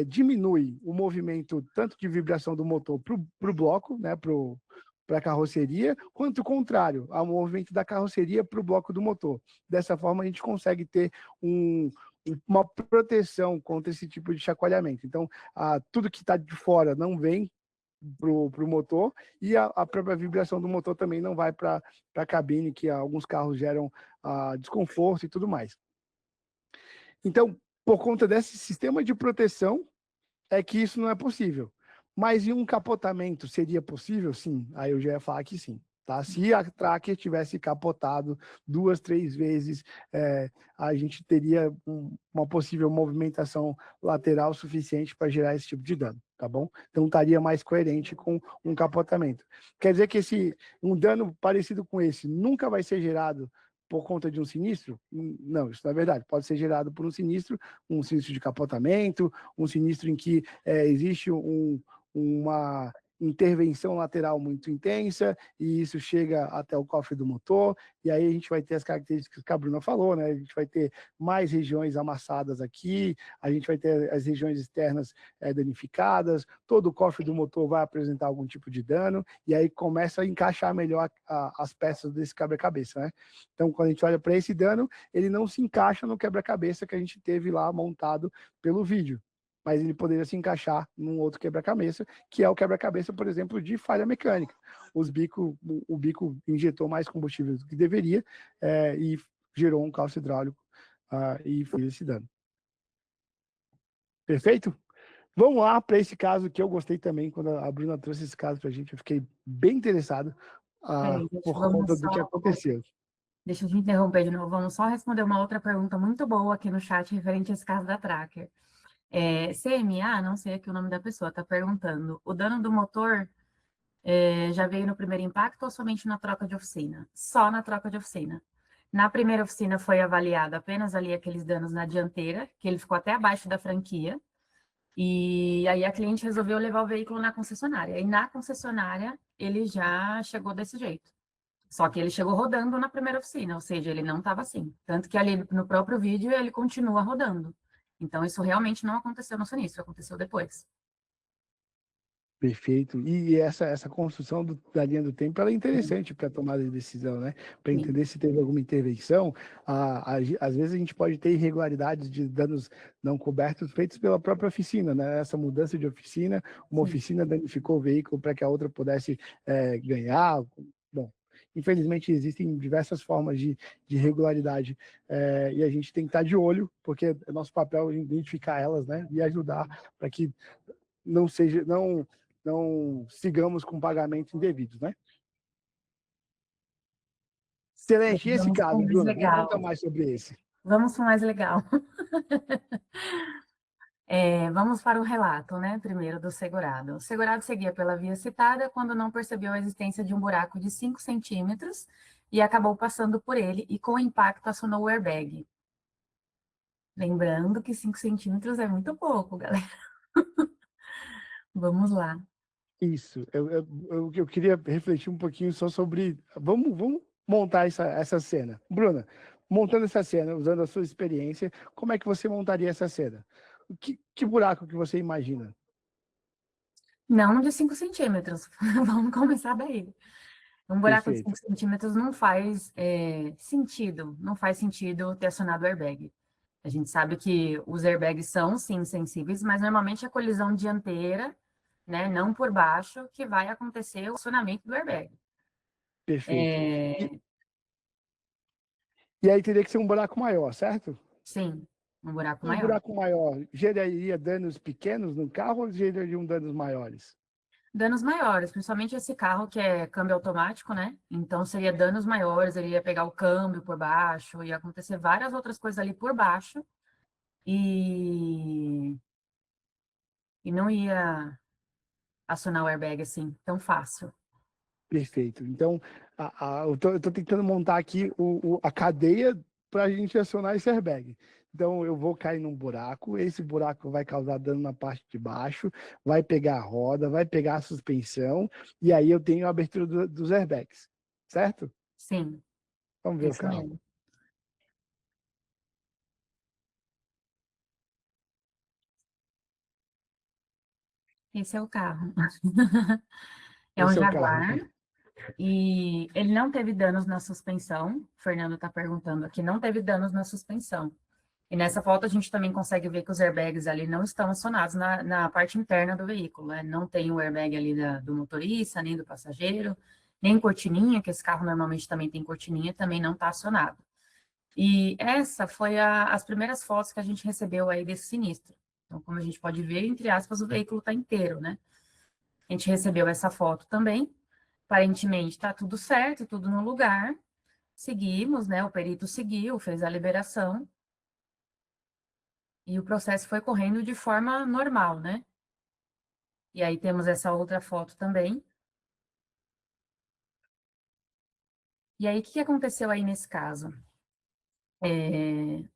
diminuem o movimento tanto de vibração do motor para o bloco, né, para a carroceria, quanto o contrário, ao movimento da carroceria para o bloco do motor. Dessa forma, a gente consegue ter uma proteção contra esse tipo de chacoalhamento. Então, tudo que está de fora não vem para o motor, e a própria vibração do motor também não vai para a cabine, que alguns carros geram desconforto e tudo mais. Então, por conta desse sistema de proteção, é que isso não é possível. Mas em um capotamento seria possível? Sim. Aí eu já ia falar que sim. Tá? Se a Tracker tivesse capotado 2, 3 vezes, a gente teria uma possível movimentação lateral suficiente para gerar esse tipo de dano, tá bom? Então estaria mais coerente com um capotamento. Quer dizer que um dano parecido com esse nunca vai ser gerado por conta de um sinistro? Não, isso não é verdade. Pode ser gerado por um sinistro de capotamento, um sinistro em que existe uma intervenção lateral muito intensa, e isso chega até o cofre do motor, e aí a gente vai ter as características que a Bruna falou, né? A gente vai ter mais regiões amassadas aqui, a gente vai ter as regiões externas danificadas, todo o cofre do motor vai apresentar algum tipo de dano, e aí começa a encaixar melhor as peças desse quebra-cabeça, né? Então, quando a gente olha para esse dano, ele não se encaixa no quebra-cabeça que a gente teve lá montado pelo vídeo, mas ele poderia se encaixar num outro quebra-cabeça, que é o quebra-cabeça, por exemplo, de falha mecânica. O bico injetou mais combustível do que deveria e gerou um calço hidráulico e fez esse dano. Perfeito? Vamos lá para esse caso que eu gostei também, quando a Bruna trouxe esse caso para a gente, eu fiquei bem interessado Peraí, gente, por conta do que aconteceu. Deixa eu te interromper de novo. Vamos só responder uma outra pergunta muito boa aqui no chat referente a esse caso da Tracker. CMA, não sei aqui o nome da pessoa, está perguntando: o dano do motor já veio no primeiro impacto ou somente na troca de oficina? Só na troca de oficina. Na primeira oficina foi avaliado apenas ali aqueles danos na dianteira, que ele ficou até abaixo da franquia, e aí a cliente resolveu levar o veículo na concessionária. E na concessionária ele já chegou desse jeito. Só que ele chegou rodando na primeira oficina, ou seja, ele não estava assim. Tanto que ali no próprio vídeo ele continua rodando. Então, isso realmente não aconteceu no sinistro, aconteceu depois. Perfeito. E essa construção da linha do tempo ela é interessante para a tomada de decisão, né? Para Sim. entender se teve alguma intervenção. Às vezes a gente pode ter irregularidades de danos não cobertos feitos pela própria oficina, né? Essa mudança de oficina, uma Sim. oficina danificou o veículo para que a outra pudesse ganhar. Bom, infelizmente existem diversas formas de irregularidade e a gente tem que estar de olho, porque é nosso papel identificar elas, né? E ajudar para que não sigamos com pagamentos indevidos, né? Excelente. E esse Vamos para o caso, mais Bruna? Me conta legal. mais sobre esse. Vamos para o mais legal. Vamos para o relato, né? Primeiro do segurado. O segurado seguia pela via citada quando não percebeu a existência de um buraco de 5 centímetros e acabou passando por ele e, com o impacto, acionou o airbag. Lembrando que 5 centímetros é muito pouco, galera. Vamos lá. Isso, eu queria refletir um pouquinho só sobre. Vamos montar essa cena. Bruna, montando essa cena, usando a sua experiência, como é que você montaria essa cena? Que buraco que você imagina? Não de 5 centímetros. Vamos começar daí. Um buraco de 5 Perfeito, centímetros não faz sentido. Não faz sentido ter acionado o airbag. A gente sabe que os airbags são, sim, sensíveis, mas normalmente a colisão dianteira, né, não por baixo, que vai acontecer o acionamento do airbag. perfeito. E, É, e aí teria que ser um buraco maior, certo? sim, um buraco Um maior. buraco maior geraria danos pequenos no carro ou gerariam danos maiores? Danos maiores, principalmente esse carro que é câmbio automático, né? Então seria danos maiores, ele ia pegar o câmbio por baixo, ia acontecer várias outras coisas ali por baixo e, e não ia acionar o airbag assim tão fácil. Perfeito. Então, eu tô tentando montar aqui a cadeia para a gente acionar esse airbag. Então, eu vou cair num buraco, esse buraco vai causar dano na parte de baixo, vai pegar a roda, vai pegar a suspensão, e aí eu tenho a abertura dos airbags, certo? Sim, Vamos ver o isso carro. mesmo. Esse é o carro. É um Esse é o carro. Jaguar e ele não teve danos na suspensão. O Fernando está perguntando aqui, não teve danos na suspensão. E nessa foto a gente também consegue ver que os airbags ali não estão acionados na parte interna do veículo, né? Não tem o airbag ali do motorista, nem do passageiro, nem cortininha, que esse carro normalmente também tem cortininha, também não está acionado. E essa foi as primeiras fotos que a gente recebeu aí desse sinistro. Então, como a gente pode ver, entre aspas, o veículo está inteiro, né? A gente recebeu essa foto também. Aparentemente está tudo certo, tudo no lugar. Seguimos, né? O perito seguiu, fez a liberação. E o processo foi correndo de forma normal, né? E aí temos essa outra foto também. E aí, o que aconteceu aí nesse caso?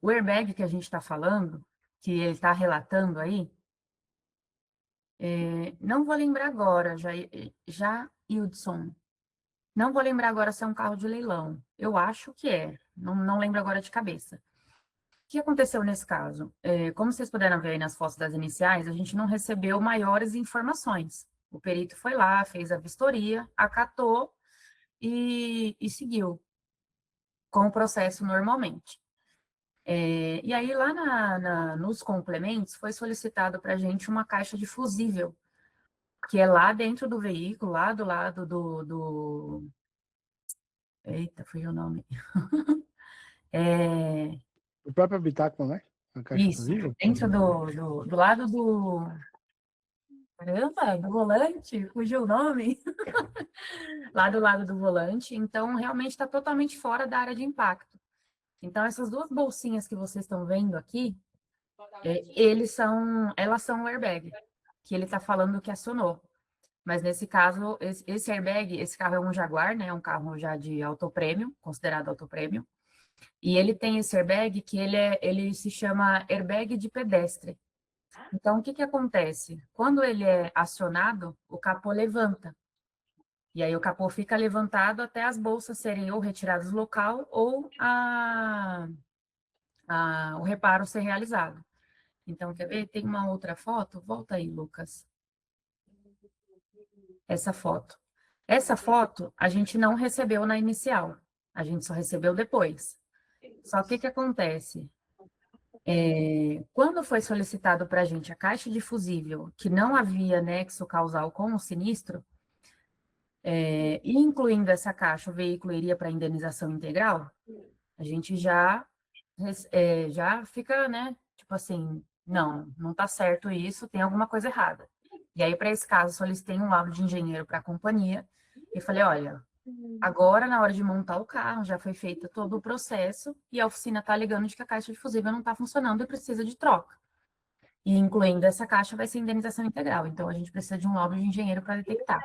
O airbag que a gente está falando, que ele está relatando aí, não vou lembrar agora, já Hildson. Não vou lembrar agora se é um carro de leilão. Eu acho que é, não lembro agora de cabeça. O que aconteceu nesse caso? Como vocês puderam ver aí nas fotos das iniciais, a gente não recebeu maiores informações. O perito foi lá, fez a vistoria, acatou e seguiu com o processo normalmente. E aí, lá nos complementos, foi solicitado para a gente uma caixa de fusível, que é lá dentro do veículo, lá do lado Eita, foi o nome. É, O próprio habitáculo, né? A caixa isso, fusível? dentro do lado do... Caramba, do volante, fugiu o nome. Lá do lado do volante, então realmente está totalmente fora da área de impacto. Então, essas duas bolsinhas que vocês estão vendo aqui, elas são o airbag, que ele está falando que acionou. Mas nesse caso, esse airbag, esse carro é um Jaguar, né? É um carro já de autoprêmio, considerado autoprêmio. E ele tem esse airbag que ele se chama airbag de pedestre. Então, o que que acontece? Quando ele é acionado, o capô levanta. E aí o capô fica levantado até as bolsas serem ou retiradas do local ou o reparo ser realizado. Então, quer ver? Tem uma outra foto? Volta aí, Lucas. Essa foto. Essa foto a gente não recebeu na inicial, a gente só recebeu depois. Só que o que acontece? Quando foi solicitado para a gente a caixa de fusível, que não havia nexo causal com o sinistro, e incluindo essa caixa, o veículo iria para indenização integral, a gente já fica, né? Tipo assim, não está certo isso, tem alguma coisa errada. E aí, para esse caso, solicitei um laudo de engenheiro para a companhia e falei: olha, agora, na hora de montar o carro, já foi feito todo o processo e a oficina está alegando de que a caixa de fusível não está funcionando e precisa de troca. E incluindo essa caixa, vai ser indenização integral. Então, a gente precisa de um laudo de engenheiro para detectar.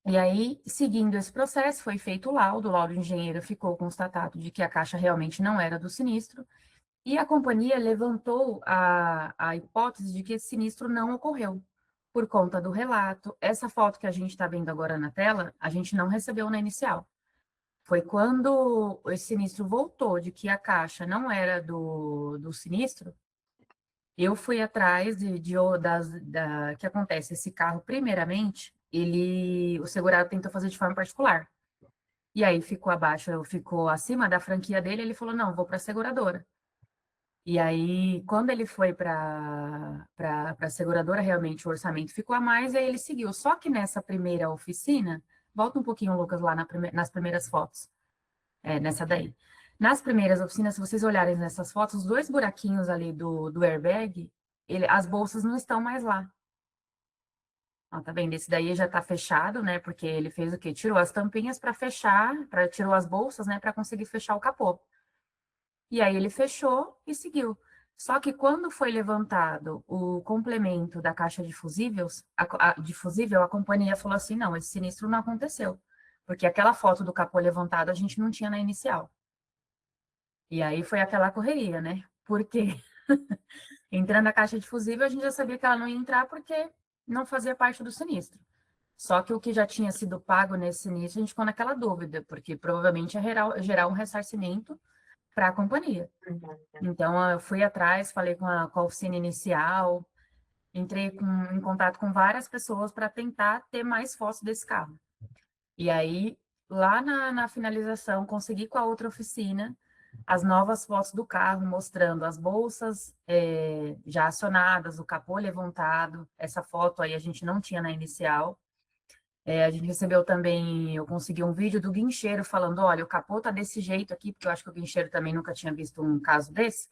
E aí, seguindo esse processo, foi feito o laudo engenheiro ficou constatado de que a caixa realmente não era do sinistro, e a companhia levantou a hipótese de que esse sinistro não ocorreu, por conta do relato. Essa foto que a gente está vendo agora na tela, a gente não recebeu na inicial. Foi quando esse sinistro voltou de que a caixa não era do sinistro, eu fui atrás que acontece, esse carro, primeiramente, o segurado tentou fazer de forma particular. E aí ficou acima da franquia dele, ele falou, não, vou para a seguradora. E aí, quando ele foi para a seguradora, realmente o orçamento ficou a mais, e aí ele seguiu. Só que nessa primeira oficina, volta um pouquinho, Lucas, lá nas primeiras fotos, nessa daí. Nas primeiras oficinas, se vocês olharem nessas fotos, os dois buraquinhos ali do airbag, as bolsas não estão mais lá. Ó, tá vendo? Esse daí já tá fechado, né? Porque ele fez o quê? Tirou as tampinhas para fechar, tirou as bolsas, né? Para conseguir fechar o capô. E aí ele fechou e seguiu. Só que quando foi levantado o complemento da caixa de fusíveis, de fusível, a companhia falou assim: não, esse sinistro não aconteceu. Porque aquela foto do capô levantado a gente não tinha na inicial. E aí foi aquela correria, né? Porque entrando a caixa de fusível, a gente já sabia que ela não ia entrar porque não fazia parte do sinistro. Só que o que já tinha sido pago nesse sinistro, a gente ficou naquela dúvida, porque provavelmente ia gerar um ressarcimento para a companhia. Então, eu fui atrás, falei com a oficina inicial, entrei em contato com várias pessoas para tentar ter mais fotos desse carro. E aí, lá na finalização, consegui com a outra oficina as novas fotos do carro, mostrando as bolsas já acionadas, o capô levantado. Essa foto aí a gente não tinha na inicial. A gente recebeu também, eu consegui um vídeo do guincheiro falando, olha, o capô tá desse jeito aqui, porque eu acho que o guincheiro também nunca tinha visto um caso desse.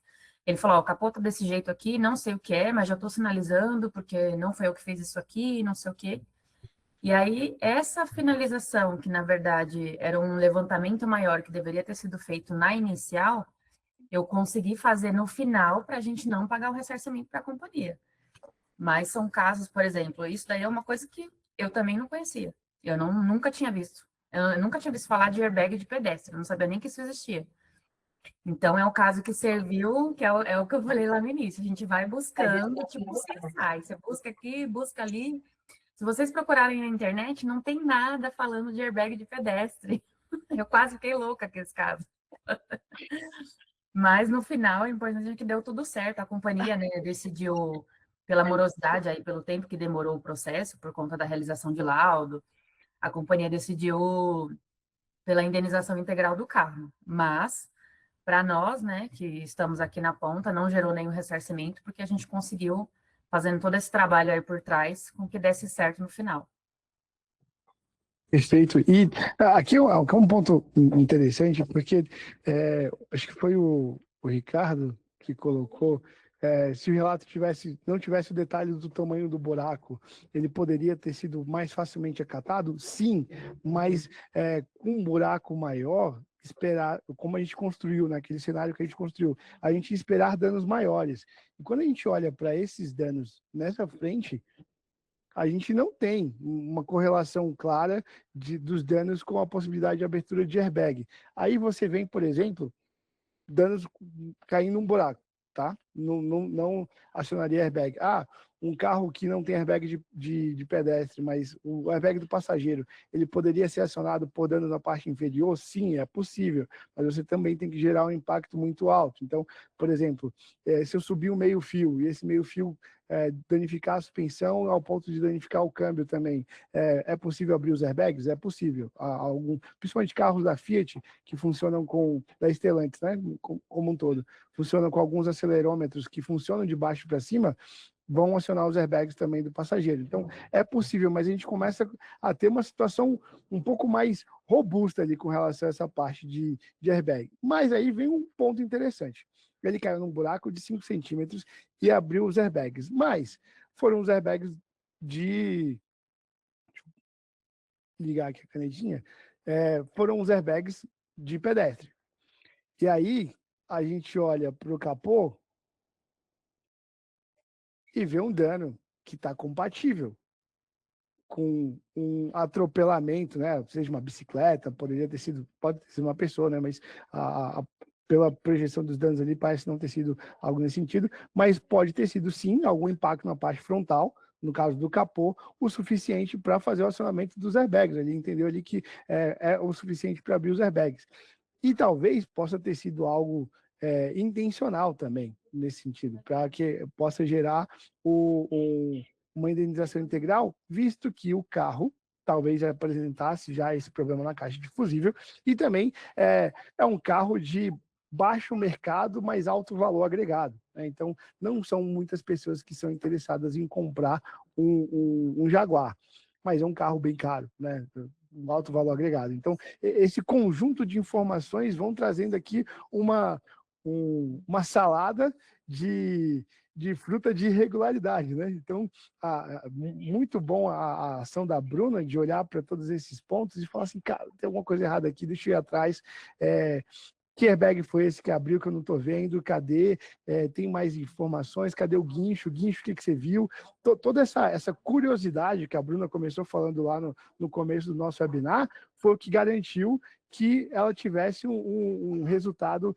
Ele falou, ó, o capô tá desse jeito aqui, não sei o que é, mas já estou sinalizando, porque não foi eu que fiz isso aqui, não sei o quê. E aí, essa finalização, que na verdade era um levantamento maior que deveria ter sido feito na inicial, eu consegui fazer no final para a gente não pagar o ressarcimento para a companhia. Mas são casos, por exemplo, isso daí é uma coisa que eu também não conhecia. Eu nunca tinha visto. Eu nunca tinha visto falar de airbag de pedestre, eu não sabia nem que isso existia. Então, é um caso que serviu, que é o que eu falei lá no início. A gente vai buscando, tipo, você sai. Você busca aqui, busca ali. Se vocês procurarem na internet, não tem nada falando de airbag de pedestre. Eu quase fiquei louca com esse caso. Mas no final, é importante que deu tudo certo. A companhia, né, decidiu, pela morosidade, aí, pelo tempo que demorou o processo, por conta da realização de laudo, a companhia decidiu pela indenização integral do carro. Mas, para nós, né, que estamos aqui na ponta, não gerou nenhum ressarcimento, porque a gente conseguiu, fazendo todo esse trabalho aí por trás, com que desse certo no final. Perfeito. E aqui é um ponto interessante, porque acho que foi o Ricardo que colocou, se o relato não tivesse o detalhe do tamanho do buraco, ele poderia ter sido mais facilmente acatado? Sim, mas com um buraco maior, esperar, como a gente construiu, naquele cenário que a gente construiu, a gente ia esperar danos maiores. E quando a gente olha para esses danos nessa frente, a gente não tem uma correlação clara dos danos com a possibilidade de abertura de airbag. Aí você vem, por exemplo, danos caindo num buraco, tá? Não acionaria airbag. Ah, um carro que não tem airbag de pedestre, mas o airbag do passageiro, ele poderia ser acionado por danos na parte inferior? Sim, é possível, mas você também tem que gerar um impacto muito alto. Então, por exemplo, se eu subir um meio fio e esse meio fio danificar a suspensão ao ponto de danificar o câmbio também, é possível abrir os airbags? É possível. Principalmente carros da Fiat, que funcionam da Stellantis, né, como um todo, funcionam com alguns acelerômetros que funcionam de baixo para cima, vão acionar os airbags também do passageiro. Então, é possível, mas a gente começa a ter uma situação um pouco mais robusta ali com relação a essa parte de airbag. Mas aí vem um ponto interessante. Ele caiu num buraco de 5 centímetros e abriu os airbags. Mas foram os airbags de... Deixa eu ligar aqui a canetinha. Foram os airbags de pedestre. E aí, a gente olha para o capô e vê um dano que está compatível. com um atropelamento, né? Seja uma bicicleta, pode ter sido uma pessoa, né? Mas pela projeção dos danos ali, parece não ter sido algo nesse sentido, mas pode ter sido, sim, algum impacto na parte frontal, no caso do capô, o suficiente para fazer o acionamento dos airbags. Ele entendeu ali que é o suficiente para abrir os airbags. E talvez possa ter sido algo intencional também, nesse sentido, para que possa gerar uma indenização integral, visto que o carro talvez apresentasse já esse problema na caixa de fusível, e também é um carro de baixo mercado, mas alto valor agregado, né? Então, não são muitas pessoas que são interessadas em comprar um Jaguar, mas é um carro bem caro, né? Um alto valor agregado. Então, esse conjunto de informações vão trazendo aqui uma salada de fruta de irregularidade, né? Então, muito bom a ação da Bruna de olhar para todos esses pontos e falar assim, cara, tem alguma coisa errada aqui, deixa eu ir atrás. Que airbag foi esse que abriu que eu não estou vendo? Cadê? Tem mais informações? Cadê o guincho? O guincho, o que você viu? Toda essa curiosidade que a Bruna começou falando lá no começo do nosso webinar foi o que garantiu que ela tivesse um resultado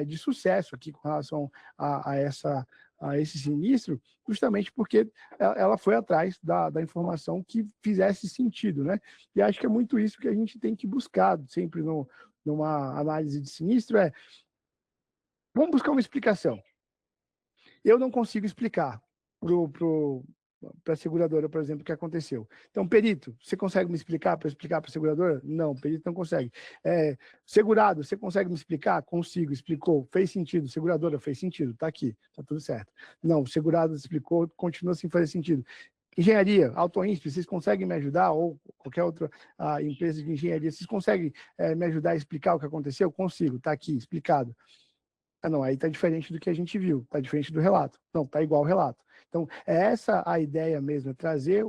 de sucesso aqui com relação a esse sinistro, justamente porque ela foi atrás da informação que fizesse sentido, né? E acho que é muito isso que a gente tem que buscar sempre numa análise de sinistro, vamos buscar uma explicação. Eu não consigo explicar para a seguradora, por exemplo, o que aconteceu. Então, perito, você consegue me explicar para explicar para a seguradora? Não, perito não consegue. Segurado, você consegue me explicar? Consigo, explicou, fez sentido. Seguradora, fez sentido, está aqui, está tudo certo. Não, segurado explicou, continua sem fazer sentido. Engenharia, AutoInsp, vocês conseguem me ajudar? Ou qualquer outra empresa de engenharia, vocês conseguem me ajudar a explicar o que aconteceu? Consigo, está aqui, explicado. Não, aí está diferente do que a gente viu, está diferente do relato. Não, está igual ao relato. Então, é essa a ideia mesmo, é trazer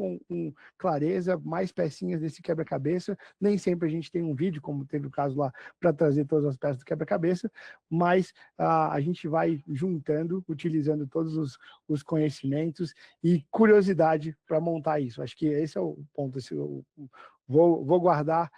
clareza, mais pecinhas desse quebra-cabeça. Nem sempre a gente tem um vídeo, como teve o caso lá, para trazer todas as peças do quebra-cabeça, mas a gente vai juntando, utilizando todos os conhecimentos e curiosidade para montar isso. Acho que esse é o ponto. Vou guardar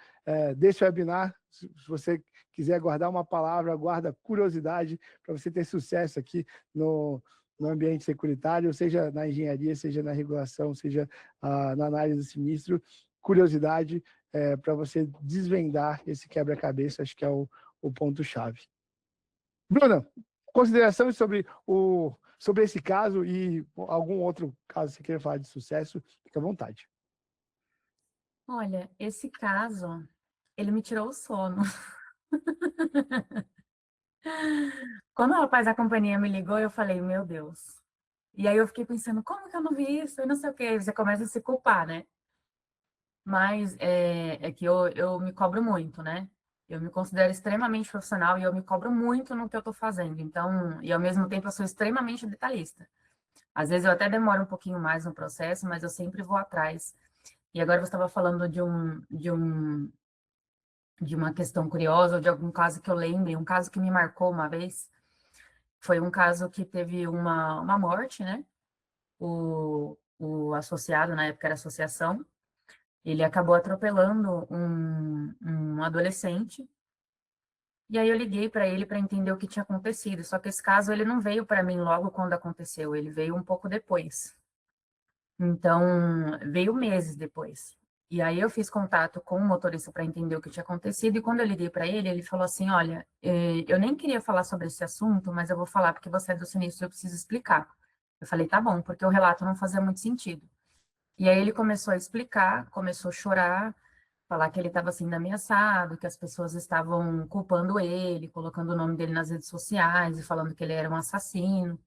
desse webinar, se você quiser guardar uma palavra, guarda curiosidade para você ter sucesso aqui no ambiente securitário, seja na engenharia, seja na regulação, seja na análise do sinistro. Curiosidade para você desvendar esse quebra-cabeça, acho que é o ponto-chave. Bruna, considerações sobre esse caso e algum outro caso que você queira falar de sucesso, fica à vontade. Olha, esse caso, ele me tirou o sono. Quando o rapaz da companhia me ligou, eu falei, meu Deus. E aí eu fiquei pensando, como que eu não vi isso? Eu não sei o quê. Você começa a se culpar, né? Mas é que eu me cobro muito, né? Eu me considero extremamente profissional e eu me cobro muito no que eu estou fazendo. Então, e ao mesmo tempo eu sou extremamente detalhista. Às vezes eu até demoro um pouquinho mais no processo, mas eu sempre vou atrás. E agora você estava falando de uma questão curiosa, ou de algum caso que eu lembre, um caso que me marcou uma vez. Foi um caso que teve uma morte, né? O associado, na época era associação, ele acabou atropelando um adolescente. E aí eu liguei para ele para entender o que tinha acontecido. Só que esse caso ele não veio para mim logo quando aconteceu, ele veio um pouco depois. Então, veio meses depois. E aí eu fiz contato com o motorista para entender o que tinha acontecido, e quando eu liguei para ele, ele falou assim, olha, eu nem queria falar sobre esse assunto, mas eu vou falar porque você é do sinistro, eu preciso explicar. Eu falei, tá bom, porque o relato não fazia muito sentido. E aí ele começou a explicar, começou a chorar, falar que ele estava sendo ameaçado, que as pessoas estavam culpando ele, colocando o nome dele nas redes sociais e falando que ele era um assassino.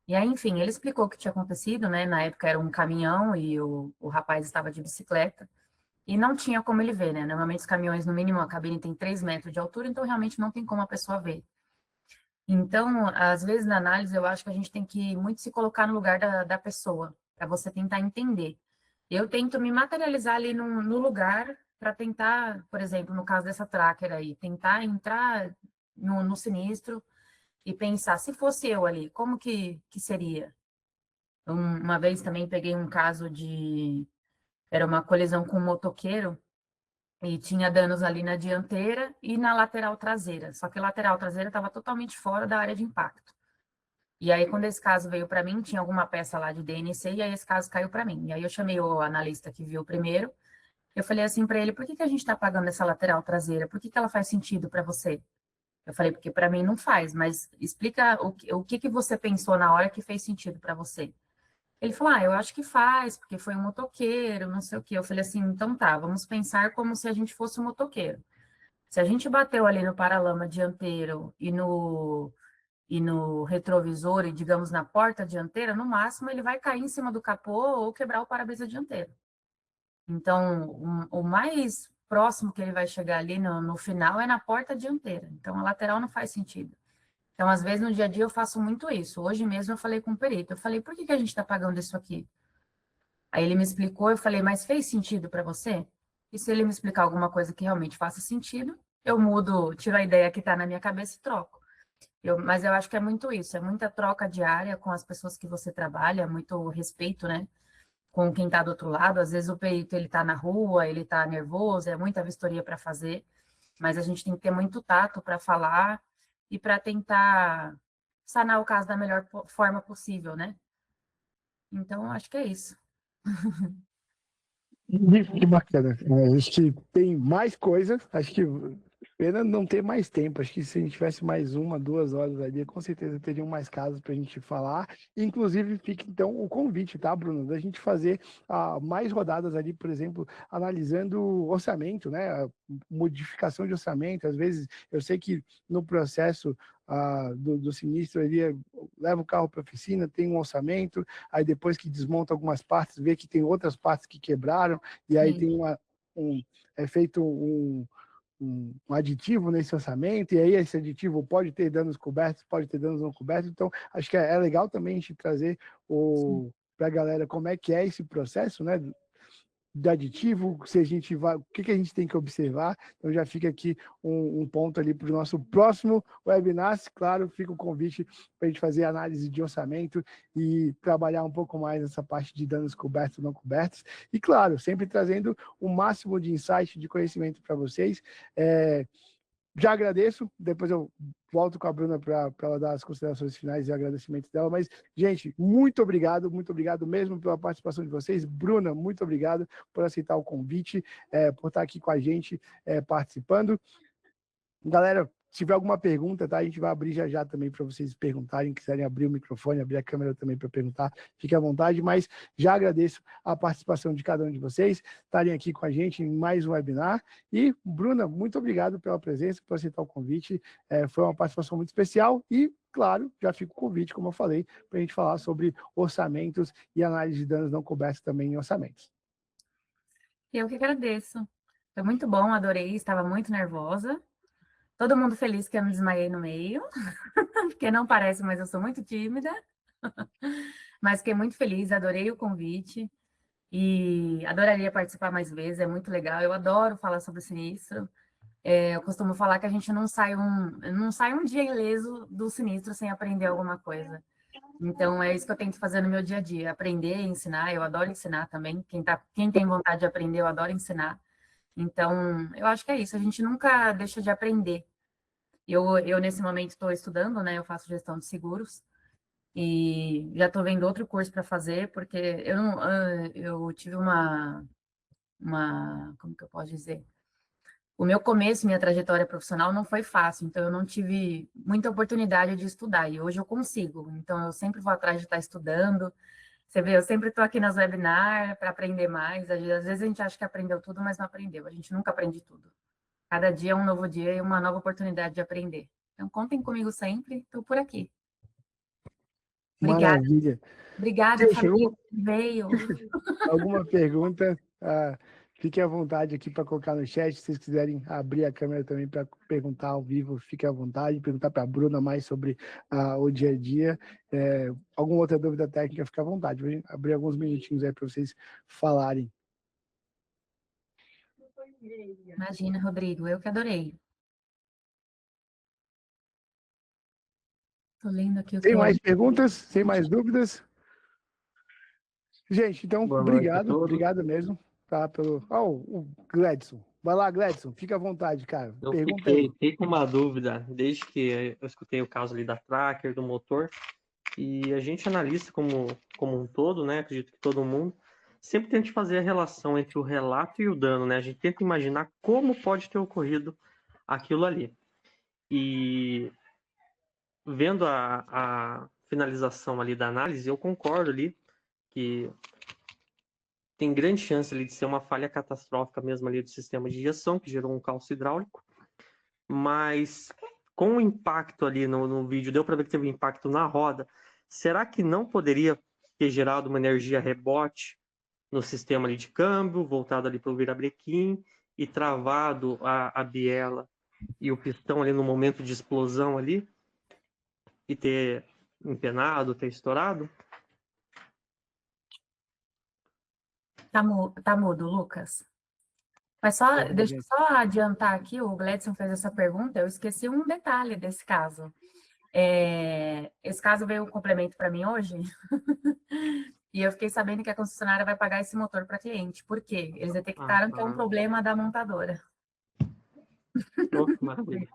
E aí, enfim, ele explicou o que tinha acontecido, né? Na época era um caminhão e o rapaz estava de bicicleta e não tinha como ele ver, né? Normalmente os caminhões, no mínimo, a cabine tem 3 metros de altura, então realmente não tem como a pessoa ver. Então, às vezes na análise, eu acho que a gente tem que muito se colocar no lugar da pessoa, para você tentar entender. Eu tento me materializar ali no lugar para tentar, por exemplo, no caso dessa tracker aí, tentar entrar no sinistro e pensar, se fosse eu ali, como que seria? Uma vez também peguei um caso Era uma colisão com um motoqueiro e tinha danos ali na dianteira e na lateral traseira. Só que a lateral traseira estava totalmente fora da área de impacto. E aí, quando esse caso veio para mim, tinha alguma peça lá de DNC, e aí esse caso caiu para mim. E aí eu chamei o analista que viu primeiro, eu falei assim para ele, por que que a gente está pagando essa lateral traseira? Por que que ela faz sentido para você? Eu falei, porque para mim não faz, mas explica o que que você pensou na hora que fez sentido para você. Ele falou, eu acho que faz, porque foi um motoqueiro, não sei o quê. Eu falei assim, então tá, vamos pensar como se a gente fosse um motoqueiro. Se a gente bateu ali no paralama dianteiro e no retrovisor e, digamos, na porta dianteira, no máximo ele vai cair em cima do capô ou quebrar o para-brisa dianteiro. Então, o mais próximo que ele vai chegar ali no final é na porta dianteira. Então, a lateral não faz sentido. Então, às vezes, no dia a dia eu faço muito isso. Hoje mesmo eu falei com o perito, eu falei, por que que a gente está pagando isso aqui? Aí ele me explicou, eu falei, mas fez sentido para você? E se ele me explicar alguma coisa que realmente faça sentido, eu mudo, tiro a ideia que está na minha cabeça e troco. Mas eu acho que é muito isso, é muita troca diária com as pessoas que você trabalha, muito respeito, né? Com quem está do outro lado. Às vezes o perito ele está na rua, ele está nervoso, é muita vistoria para fazer, mas a gente tem que ter muito tato para falar e para tentar sanar o caso da melhor forma possível, né? Então, acho que é isso. Que bacana. Acho que tem mais coisa, acho que pena não ter mais tempo. Acho que se a gente tivesse mais 1, 2 horas ali, com certeza teriam mais casos para a gente falar. Inclusive, fica então o convite, tá, Bruno, da gente fazer mais rodadas ali, por exemplo, analisando orçamento, né? A modificação de orçamento. Às vezes, eu sei que no processo do sinistro, ele leva o carro para a oficina, tem um orçamento, aí depois que desmonta algumas partes, vê que tem outras partes que quebraram, e aí Sim. tem é feito um aditivo nesse orçamento, e aí esse aditivo pode ter danos cobertos, pode ter danos não cobertos. Então acho que é legal também a gente trazer para a galera como é que é esse processo, né, de aditivo, se a gente vai, o que a gente tem que observar. Então já fica aqui um ponto ali para o nosso próximo webinar. Claro, fica o convite para a gente fazer análise de orçamento e trabalhar um pouco mais essa parte de danos cobertos e não cobertos. E claro, sempre trazendo o máximo de insight, de conhecimento para vocês. Já agradeço, depois eu volto com a Bruna para ela dar as considerações finais e agradecimentos dela, mas, gente, muito obrigado mesmo pela participação de vocês. Bruna, muito obrigado por aceitar o convite, por estar aqui com a gente participando. Galera, se tiver alguma pergunta, tá? A gente vai abrir já também para vocês perguntarem, quiserem abrir o microfone, abrir a câmera também para perguntar, fique à vontade, mas já agradeço a participação de cada um de vocês, estarem aqui com a gente em mais um webinar. E, Bruna, muito obrigado pela presença, por aceitar o convite, foi uma participação muito especial e, claro, já fica o convite, como eu falei, para a gente falar sobre orçamentos e análise de danos não cobertos também em orçamentos. Eu que agradeço. Foi muito bom, adorei, estava muito nervosa. Todo mundo feliz que eu me desmaiei no meio, porque não parece, mas eu sou muito tímida. Mas fiquei muito feliz, adorei o convite e adoraria participar mais vezes, é muito legal. Eu adoro falar sobre sinistro. Eu costumo falar que a gente não sai um dia ileso do sinistro sem aprender alguma coisa. Então, é isso que eu tento fazer no meu dia a dia, aprender e ensinar. Eu adoro ensinar também. Quem tem vontade de aprender, eu adoro ensinar. Então, eu acho que é isso, a gente nunca deixa de aprender. Eu nesse momento, estou estudando, né? Eu faço gestão de seguros e já estou vendo outro curso para fazer, porque eu tive como que eu posso dizer? O meu começo, minha trajetória profissional não foi fácil, então eu não tive muita oportunidade de estudar, e hoje eu consigo. Então, eu sempre vou atrás de estar estudando. Você vê, eu sempre estou aqui nas webinars para aprender mais. Às vezes a gente acha que aprendeu tudo, mas não aprendeu. A gente nunca aprende tudo. Cada dia é um novo dia e uma nova oportunidade de aprender. Então, contem comigo sempre, estou por aqui. Obrigada. Maravilha. Obrigada, Gente, família, que veio. alguma pergunta, fiquem à vontade aqui para colocar no chat. Se vocês quiserem abrir a câmera também para perguntar ao vivo, fiquem à vontade. Perguntar para a Bruna mais sobre o dia a dia. Alguma outra dúvida técnica, fica à vontade. Vou abrir alguns minutinhos aí para vocês falarem. Imagina, Rodrigo, eu que adorei. Estou lendo aqui o Tem que mais perguntas? Tem mais dúvidas? Gente, então, Boa noite a obrigado todos. mesmo. tá? O Gladson. Vai lá, Gladson, fica à vontade, cara. Eu Pergunta aí. fiquei com uma dúvida desde que eu escutei o caso ali da tracker, do motor, e a gente analista como um todo, né? Acredito que todo mundo sempre tenta fazer a relação entre o relato e o dano, né? A gente tenta imaginar como pode ter ocorrido aquilo ali. E vendo a finalização ali da análise, eu concordo ali que tem grande chance ali de ser uma falha catastrófica mesmo ali do sistema de injeção, que gerou um calço hidráulico, mas com o impacto ali no vídeo, deu para ver que teve impacto na roda, será que não poderia ter gerado uma energia rebote no sistema ali de câmbio, voltado ali para o virabrequim e travado a biela e o pistão ali no momento de explosão ali e ter empenado, ter estourado? Tá mudo, Lucas. Mas deixa eu só adiantar aqui, o Gladson fez essa pergunta, eu esqueci um detalhe desse caso. Esse caso veio um complemento para mim hoje, e eu fiquei sabendo que a concessionária vai pagar esse motor para cliente. Por quê? Eles detectaram que é um problema da montadora. Oh, que maravilha.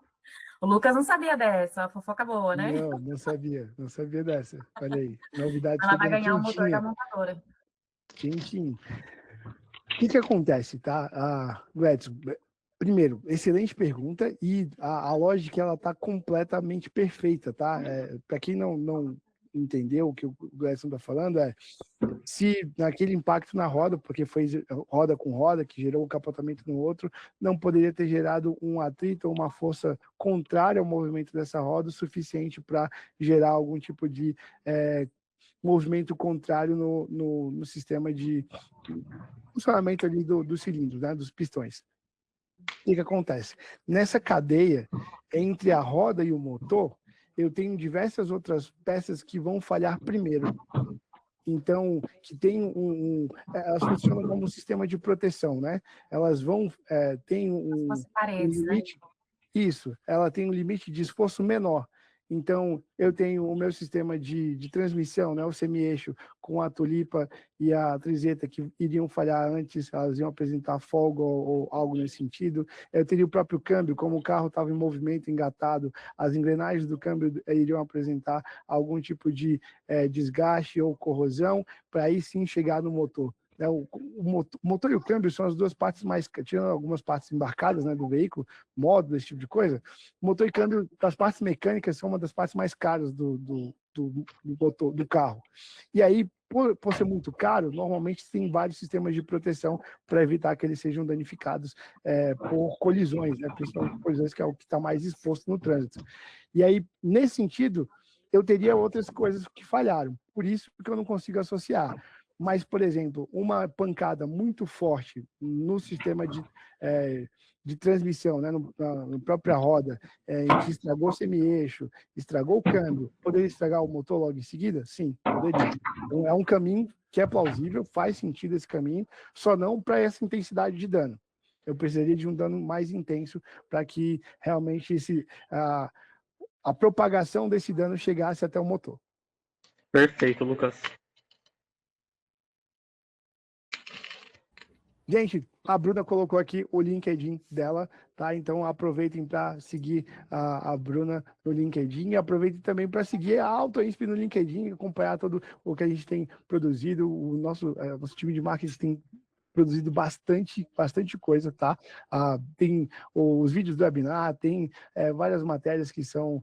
O Lucas não sabia dessa, a fofoca boa, né? Não sabia dessa. Olha aí, novidade Ela vai chegando ganhar o motor da quentinha. montadora. Quentinho. O que acontece, tá, Gladson? Primeiro, excelente pergunta e a lógica ela tá completamente perfeita, tá? Para quem não entendeu o que o Gladson está falando, se naquele impacto na roda, porque foi roda com roda, que gerou um capotamento no outro, não poderia ter gerado um atrito ou uma força contrária ao movimento dessa roda o suficiente para gerar algum tipo de movimento contrário no sistema de funcionamento ali do cilindro, né, dos pistões. O que acontece? Nessa cadeia, entre a roda e o motor, eu tenho diversas outras peças que vão falhar primeiro. Então, que tem elas funcionam como um sistema de proteção, né? Elas vão tem um paredes, limite, né? Isso, ela tem um limite de esforço menor. Então, eu tenho o meu sistema de transmissão, né, o semi-eixo, com a tulipa e a trizeta que iriam falhar antes, elas iam apresentar folga ou algo nesse sentido. Eu teria o próprio câmbio, como o carro estava em movimento, engatado, as engrenagens do câmbio iriam apresentar algum tipo de desgaste ou corrosão, para aí sim chegar no motor. O motor e o câmbio são as duas partes mais, tirando algumas partes embarcadas, né, do veículo, módulo, esse tipo de coisa. O motor e câmbio, das partes mecânicas, são uma das partes mais caras do motor, do carro. E aí, por ser muito caro, normalmente tem vários sistemas de proteção para evitar que eles sejam danificados por colisões, né, principalmente colisões, que é o que está mais exposto no trânsito. E aí, nesse sentido, eu teria outras coisas que falharam. Por isso que eu não consigo associar. Mas, por exemplo, uma pancada muito forte no sistema de transmissão, né, na própria roda, que estragou o semi-eixo, estragou o câmbio, poderia estragar o motor logo em seguida? Sim, poderia. Então, é um caminho que é plausível, faz sentido esse caminho, só não para essa intensidade de dano. Eu precisaria de um dano mais intenso para que realmente a propagação desse dano chegasse até o motor. Perfeito, Lucas. Gente, a Bruna colocou aqui o LinkedIn dela, tá? Então aproveitem para seguir a Bruna no LinkedIn e aproveitem também para seguir a AutoInsp no LinkedIn, acompanhar todo o que a gente tem produzido. O nosso time de marketing tem produzido bastante coisa, tá? Tem os vídeos do webinar, tem várias matérias que são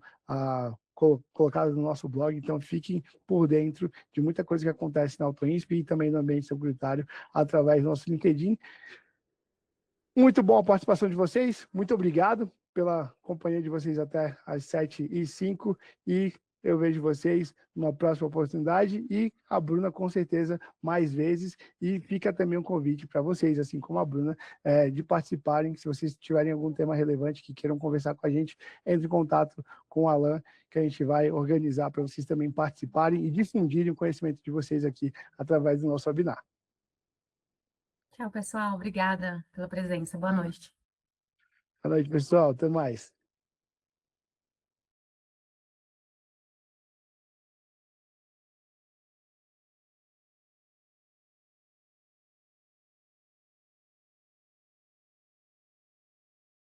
colocadas no nosso blog, então fiquem por dentro de muita coisa que acontece na AutoInsp e também no ambiente securitário através do nosso LinkedIn. Muito boa a participação de vocês, muito obrigado pela companhia de vocês até às 7h05 e eu vejo vocês numa próxima oportunidade e a Bruna com certeza mais vezes, e fica também um convite para vocês, assim como a Bruna, de participarem. Se vocês tiverem algum tema relevante que queiram conversar com a gente, entre em contato com o Alan, que a gente vai organizar para vocês também participarem e difundirem o conhecimento de vocês aqui através do nosso webinar. Tchau, pessoal. Obrigada pela presença. Boa noite. Boa noite, pessoal. Até mais.